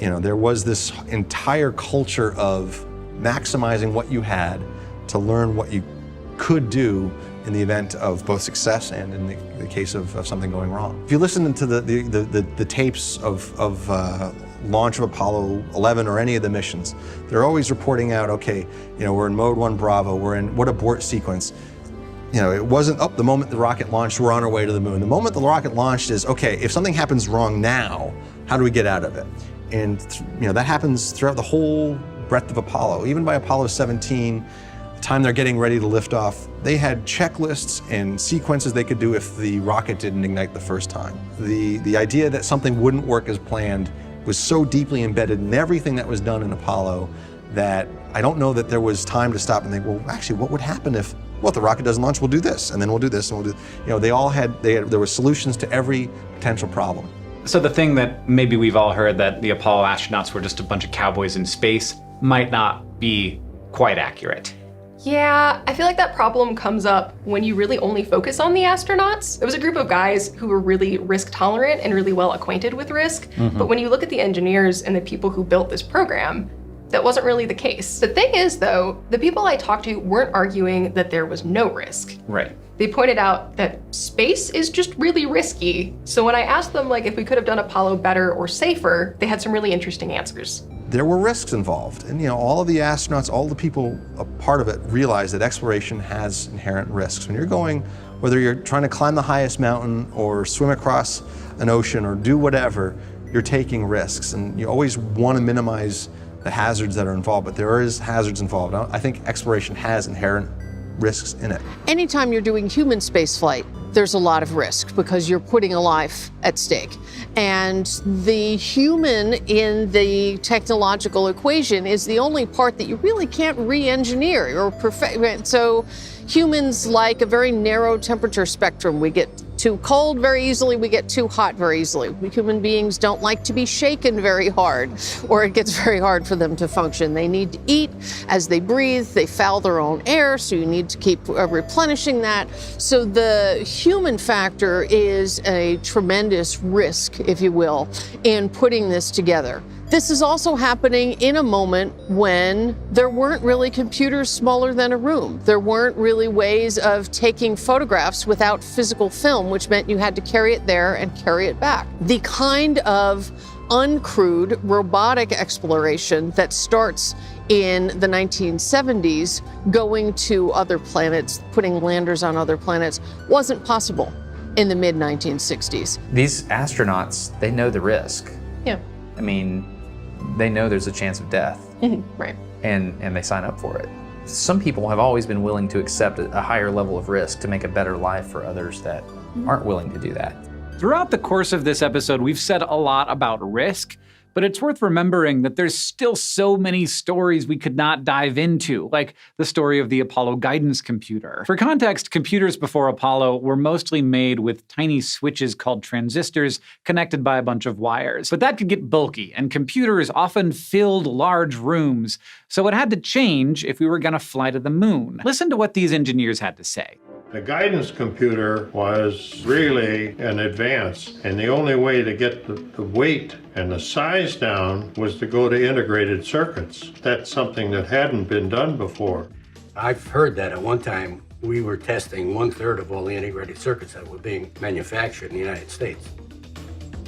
you know, there was this entire culture of maximizing what you had to learn what you could do in the event of both success and in the case of something going wrong. If you listen to the tapes of launch of Apollo 11 or any of the missions, they're always reporting out, okay, you know, we're in mode 1 Bravo, we're in what abort sequence. You know, it wasn't, the moment the rocket launched, we're on our way to the moon. The moment the rocket launched is, okay, if something happens wrong now, how do we get out of it? And, you know, that happens throughout the whole breadth of Apollo. Even by Apollo 17, the time they're getting ready to lift off, they had checklists and sequences they could do if the rocket didn't ignite the first time. The idea that something wouldn't work as planned was so deeply embedded in everything that was done in Apollo that I don't know that there was time to stop and think, well, actually, what would happen if, well, if the rocket doesn't launch, we'll do this, and then we'll do this, and we'll do, you know, there were solutions to every potential problem. So the thing that maybe we've all heard, that the Apollo astronauts were just a bunch of cowboys in space, might not be quite accurate. Yeah, I feel like that problem comes up when you really only focus on the astronauts. It was a group of guys who were really risk tolerant and really well acquainted with risk. But when you look at the engineers and the people who built this program, that wasn't really the case. The thing is, though, the people I talked to weren't arguing that there was no risk. Right. They pointed out that space is just really risky. So when I asked them, like, if we could have done Apollo better or safer, they had some really interesting answers. There were risks involved. And, you know, all of the astronauts, all the people a part of it realize that exploration has inherent risks. When you're going, whether you're trying to climb the highest mountain or swim across an ocean or do whatever, you're taking risks. And you always want to minimize the hazards that are involved, but there is hazards involved. I think exploration has inherent risks in it. Anytime you're doing human spaceflight, there's a lot of risk because you're putting a life at stake. And the human in the technological equation is the only part that you really can't re-engineer or perfect. So humans like a very narrow temperature spectrum. We get too cold very easily, we get too hot very easily. We human beings don't like to be shaken very hard, or it gets very hard for them to function. They need to eat as they breathe, they foul their own air, so you need to keep replenishing that. So the human factor is a tremendous risk, if you will, in putting this together. This is also happening in a moment when there weren't really computers smaller than a room. There weren't really ways of taking photographs without physical film, which meant you had to carry it there and carry it back. The kind of uncrewed robotic exploration that starts in the 1970s, going to other planets, putting landers on other planets, wasn't possible in the mid-1960s. These astronauts, they know the risk. Yeah. I mean, they know there's a chance of death. Right. And they sign up for it. Some people have always been willing to accept a higher level of risk to make a better life for others that aren't willing to do that. Throughout the course of this episode, we've said a lot about risk, but it's worth remembering that there's still so many stories we could not dive into, like the story of the Apollo guidance computer. For context, computers before Apollo were mostly made with tiny switches called transistors connected by a bunch of wires. But that could get bulky, and computers often filled large rooms, so it had to change if we were gonna fly to the moon. Listen to what these engineers had to say. The guidance computer was really an advance, and the only way to get the weight and the size down was to go to integrated circuits. That's something that hadn't been done before. I've heard that at one time we were testing 1/3 of all the integrated circuits that were being manufactured in the United States.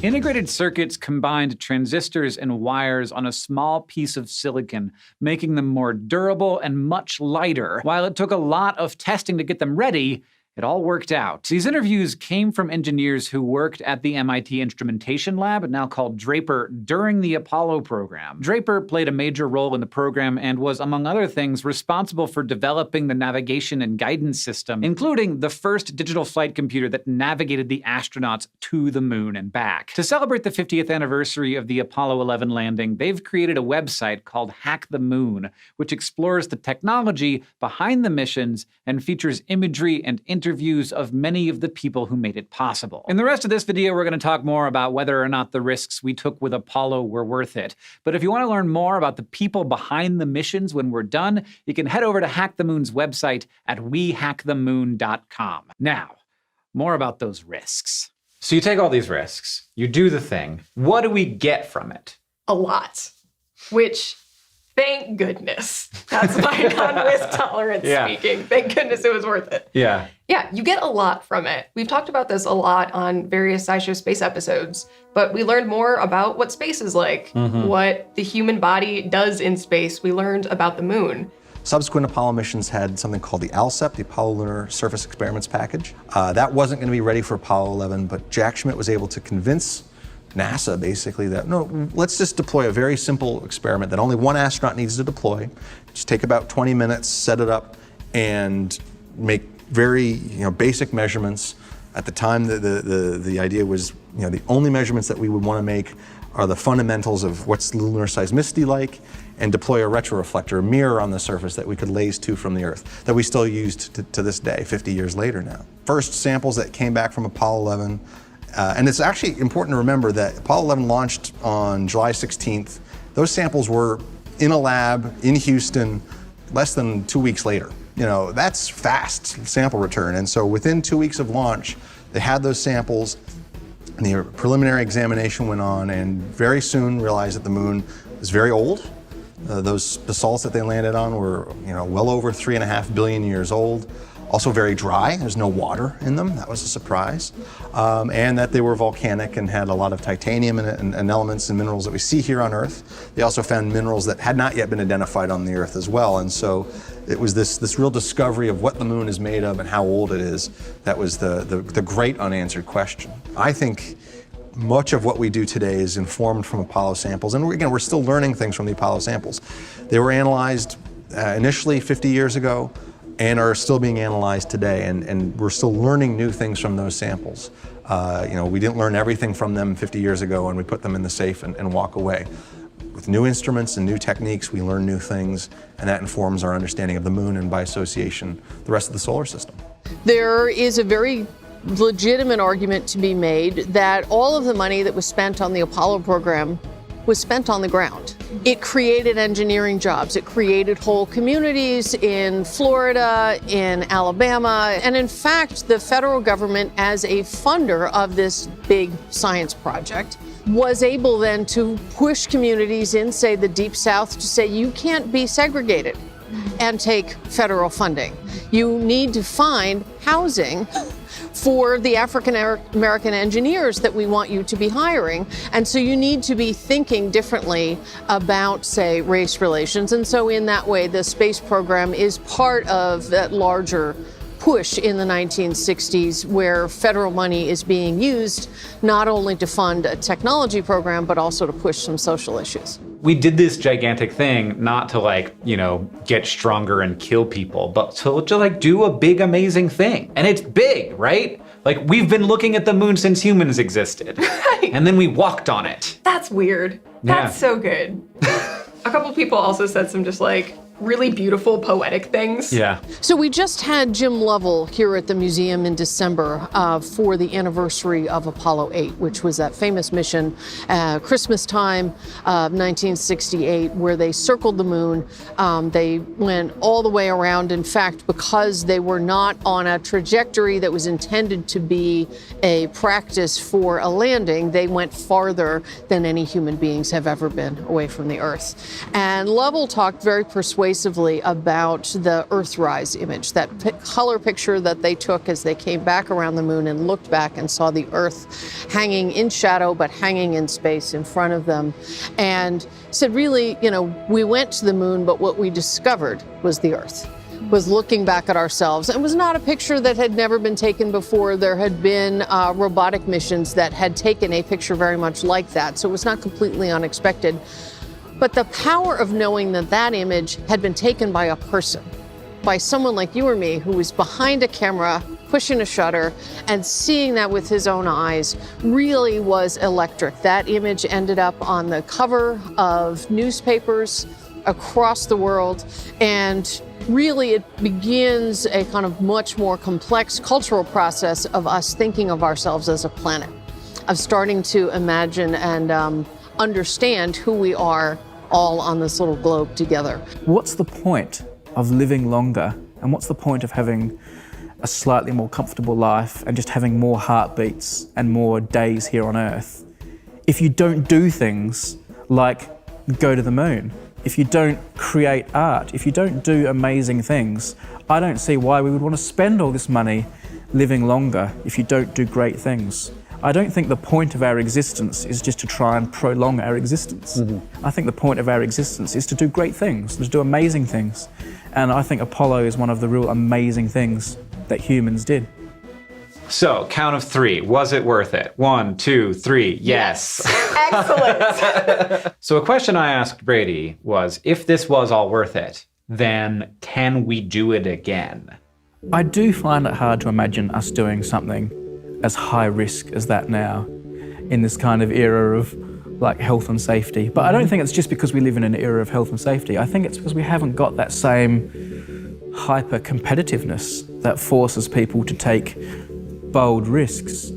Integrated circuits combined transistors and wires on a small piece of silicon, making them more durable and much lighter. While it took a lot of testing to get them ready, it all worked out. These interviews came from engineers who worked at the MIT Instrumentation Lab, now called Draper, during the Apollo program. Draper played a major role in the program and was, among other things, responsible for developing the navigation and guidance system, including the first digital flight computer that navigated the astronauts to the moon and back. To celebrate the 50th anniversary of the Apollo 11 landing, they've created a website called Hack the Moon, which explores the technology behind the missions and features imagery and interviews of many of the people who made it possible. In the rest of this video, we're going to talk more about whether or not the risks we took with Apollo were worth it. But if you want to learn more about the people behind the missions when we're done, you can head over to Hack the Moon's website at wehackthemoon.com. Now, more about those risks. So you take all these risks, you do the thing. What do we get from it? A lot. Which, thank goodness. That's my non-risk tolerance speaking. Thank goodness it was worth it. Yeah. Yeah, you get a lot from it. We've talked about this a lot on various SciShow space episodes, but we learned more about what space is like, what the human body does in space. We learned about the moon. Subsequent Apollo missions had something called the ALSEP, the Apollo Lunar Surface Experiments Package. That wasn't going to be ready for Apollo 11, but Jack Schmitt was able to convince NASA basically that, no, let's just deploy a very simple experiment that only one astronaut needs to deploy. Just take about 20 minutes, set it up, and make very basic measurements. At the time, the idea was, the only measurements that we would want to make are the fundamentals of what's lunar seismicity like, and deploy a retroreflector, a mirror on the surface that we could laze to from the Earth, that we still use to this day, 50 years later now. First samples that came back from Apollo 11, and it's actually important to remember that Apollo 11 launched on July 16th. Those samples were in a lab in Houston less than 2 weeks later. That's fast sample return. And so within 2 weeks of launch, they had those samples, and the preliminary examination went on, and very soon realized that the moon was very old. Those basalts that they landed on were, well over 3.5 billion years old. Also very dry, there's no water in them, that was a surprise. And that they were volcanic and had a lot of titanium in it and elements and minerals that we see here on Earth. They also found minerals that had not yet been identified on the Earth as well. And so it was this real discovery of what the moon is made of and how old it is that was the great unanswered question. I think much of what we do today is informed from Apollo samples. And again, we're still learning things from the Apollo samples. They were analyzed initially 50 years ago. and are still being analyzed today, and we're still learning new things from those samples. We didn't learn everything from them 50 years ago and we put them in the safe and walk away. With new instruments and new techniques, we learn new things, and that informs our understanding of the moon and, by association, the rest of the solar system. There is a very legitimate argument to be made that all of the money that was spent on the Apollo program was spent on the ground. It created engineering jobs. It created whole communities in Florida, in Alabama, and in fact, the federal government, as a funder of this big science project, was able then to push communities in, say, the Deep South to say, you can't be segregated and take federal funding. You need to find housing for the African American engineers that we want you to be hiring. And so you need to be thinking differently about, say, race relations. And so in that way, the space program is part of that larger push in the 1960s where federal money is being used not only to fund a technology program, but also to push some social issues. We did this gigantic thing not to get stronger and kill people, but to do a big, amazing thing. And it's big, right? We've been looking at the moon since humans existed. Right. And then we walked on it. That's weird. That's so good. A couple people also said some just really beautiful poetic things. Yeah. So we just had Jim Lovell here at the museum in December for the anniversary of Apollo 8, which was that famous mission, Christmas time of 1968, where they circled the moon. They went all the way around. In fact, because they were not on a trajectory that was intended to be a practice for a landing, they went farther than any human beings have ever been away from the Earth. And Lovell talked very persuasively about the Earthrise image, that color picture that they took as they came back around the moon and looked back and saw the Earth hanging in shadow but hanging in space in front of them, and said, really, we went to the moon, but what we discovered was the Earth. Was looking back at ourselves. It was not a picture that had never been taken before. There had been robotic missions that had taken a picture very much like that, so it was not completely unexpected. But the power of knowing that that image had been taken by a person, by someone like you or me, who was behind a camera, pushing a shutter, and seeing that with his own eyes, really was electric. That image ended up on the cover of newspapers across the world, and really it begins a kind of much more complex cultural process of us thinking of ourselves as a planet, of starting to imagine and understand who we are all on this little globe together. What's the point of living longer, and what's the point of having a slightly more comfortable life and just having more heartbeats and more days here on Earth if you don't do things like go to the moon? If you don't create art, if you don't do amazing things, I don't see why we would want to spend all this money living longer if you don't do great things. I don't think the point of our existence is just to try and prolong our existence. Mm-hmm. I think the point of our existence is to do great things, to do amazing things. And I think Apollo is one of the real amazing things that humans did. So, count of three. Was it worth it? 1, 2, 3. Yes. Excellent. So a question I asked Brady was, if this was all worth it, then can we do it again? I do find it hard to imagine us doing something as high risk as that now in this kind of era of health and safety. But I don't think it's just because we live in an era of health and safety. I think it's because we haven't got that same hyper competitiveness that forces people to take bold risks.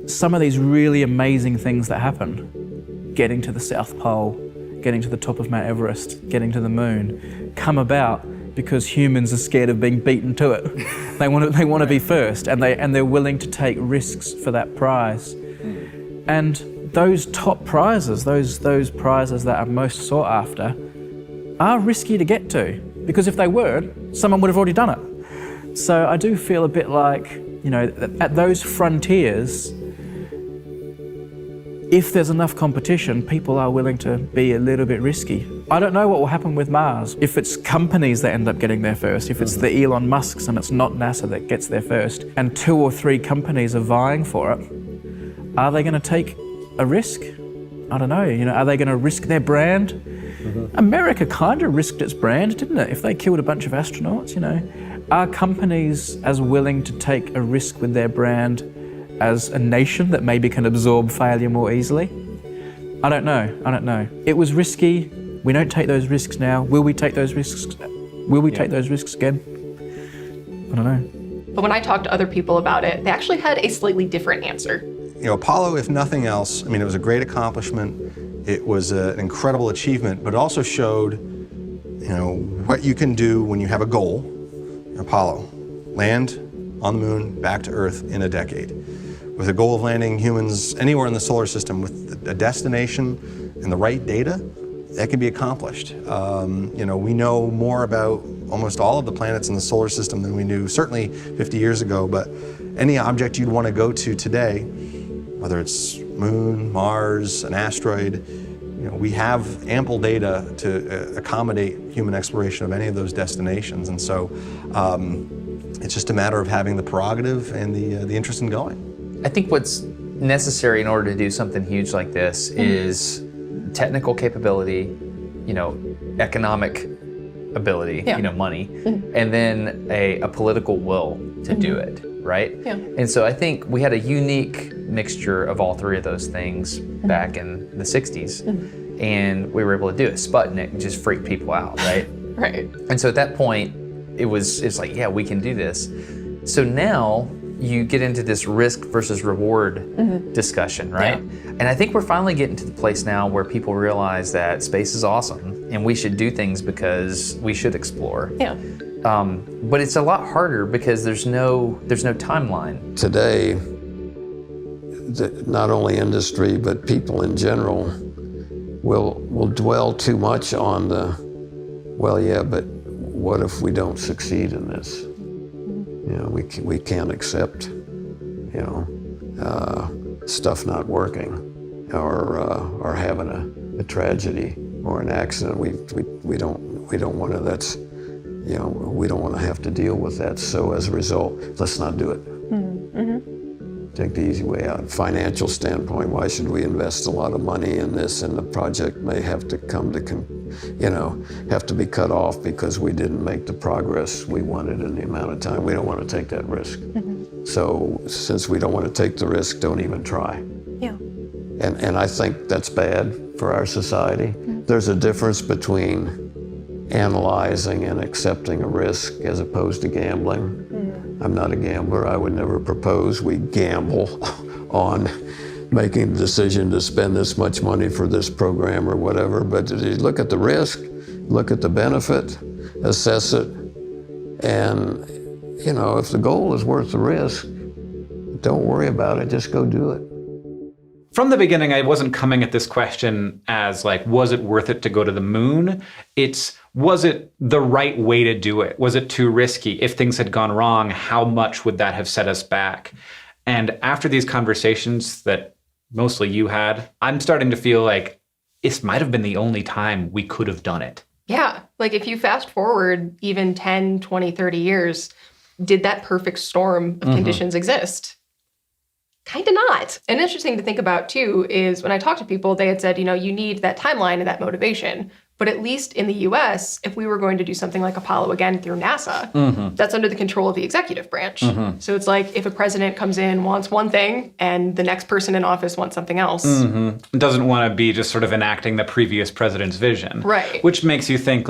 Some of these really amazing things that happen, getting to the South Pole, getting to the top of Mount Everest, getting to the moon, come about because humans are scared of being beaten to it. They want to be first, and they're willing to take risks for that prize. And those top prizes, those prizes that are most sought after, are risky to get to, because if they weren't, someone would have already done it. So I do feel a bit like, at those frontiers, if there's enough competition, people are willing to be a little bit risky. I don't know what will happen with Mars. If it's companies that end up getting there first, if it's the Elon Musks and it's not NASA that gets there first, and 2 or 3 companies are vying for it, are they going to take a risk? I don't know. Are they going to risk their brand? America kind of risked its brand, didn't it? If they killed a bunch of astronauts, Are companies as willing to take a risk with their brand as a nation that maybe can absorb failure more easily? I don't know. It was risky. We don't take those risks now. Will we take those risks? Will we take those risks again? I don't know. But when I talked to other people about it, they actually had a slightly different answer. Apollo, if nothing else, it was a great accomplishment. It was an incredible achievement, but it also showed, what you can do when you have a goal. Apollo, land on the moon, back to Earth in a decade. With a goal of landing humans anywhere in the solar system with a destination and the right data, that can be accomplished. We know more about almost all of the planets in the solar system than we knew certainly 50 years ago, but any object you'd want to go to today, whether it's moon, Mars, an asteroid, we have ample data to accommodate human exploration of any of those destinations. And so it's just a matter of having the prerogative and the interest in going. I think what's necessary in order to do something huge like this is technical capability, economic ability, money, and then a political will to do it, right? Yeah. And so I think we had a unique mixture of all three of those things back in the 60s, and we were able to do it. Sputnik just freaked people out, right? Right. And so at that point, it's like, yeah, we can do this. So now you get into this risk versus reward discussion, right? Yeah. And I think we're finally getting to the place now where people realize that space is awesome and we should do things because we should explore. Yeah. But it's a lot harder because there's no timeline. Today, not only industry, but people in general will dwell too much on but what if we don't succeed in this? We can't accept, stuff not working or having a tragedy or an accident. We don't want to. That's, we don't want to have to deal with that. So as a result, let's not do it. Take the easy way out. Financial standpoint, why should we invest a lot of money in this and the project may have to have to be cut off because we didn't make the progress we wanted in the amount of time. We don't want to take that risk. So since we don't want to take the risk, don't even try. Yeah. And I think that's bad for our society. There's a difference between analyzing and accepting a risk as opposed to gambling. I'm not a gambler. I would never propose we gamble on making the decision to spend this much money for this program or whatever. But you look at the risk, look at the benefit, assess it, and if the goal is worth the risk, don't worry about it, just go do it. From the beginning, I wasn't coming at this question as was it worth it to go to the moon? Was it the right way to do it? Was it too risky? If things had gone wrong, how much would that have set us back? And after these conversations that mostly you had, I'm starting to feel like this might have been the only time we could have done it. Yeah. If you fast forward even 10, 20, 30 years, did that perfect storm of conditions exist? Kind of not. And interesting to think about, too, is when I talked to people, they had said, you need that timeline and that motivation. But at least in the US, if we were going to do something like Apollo again through NASA, that's under the control of the executive branch. So it's like if a president comes in, wants one thing, and the next person in office wants something else. Doesn't want to be just sort of enacting the previous president's vision. Right. Which makes you think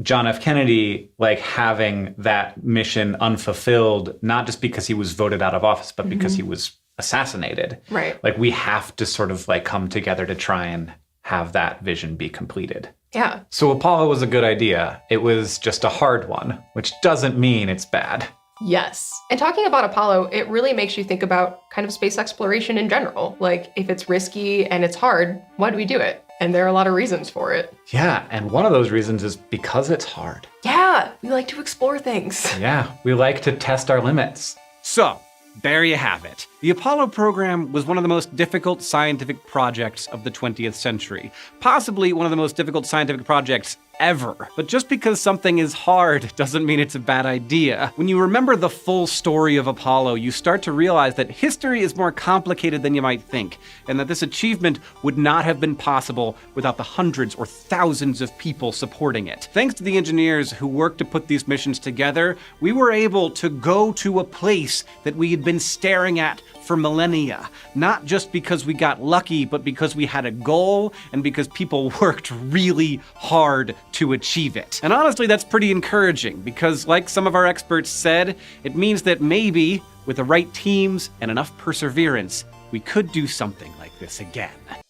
John F. Kennedy, having that mission unfulfilled, not just because he was voted out of office, but because he was assassinated. Right. We have to sort of come together to try and have that vision be completed. Yeah. So Apollo was a good idea. It was just a hard one, which doesn't mean it's bad. Yes. And talking about Apollo, it really makes you think about kind of space exploration in general. If it's risky and it's hard, why do we do it? And there are a lot of reasons for it. Yeah, and one of those reasons is because it's hard. Yeah, we like to explore things. Yeah, we like to test our limits. So, there you have it. The Apollo program was one of the most difficult scientific projects of the 20th century. Possibly one of the most difficult scientific projects forever. But just because something is hard doesn't mean it's a bad idea. When you remember the full story of Apollo, you start to realize that history is more complicated than you might think, and that this achievement would not have been possible without the hundreds or thousands of people supporting it. Thanks to the engineers who worked to put these missions together, we were able to go to a place that we had been staring at for millennia, not just because we got lucky, but because we had a goal and because people worked really hard to achieve it. And honestly, that's pretty encouraging because, like some of our experts said, it means that maybe with the right teams and enough perseverance, we could do something like this again.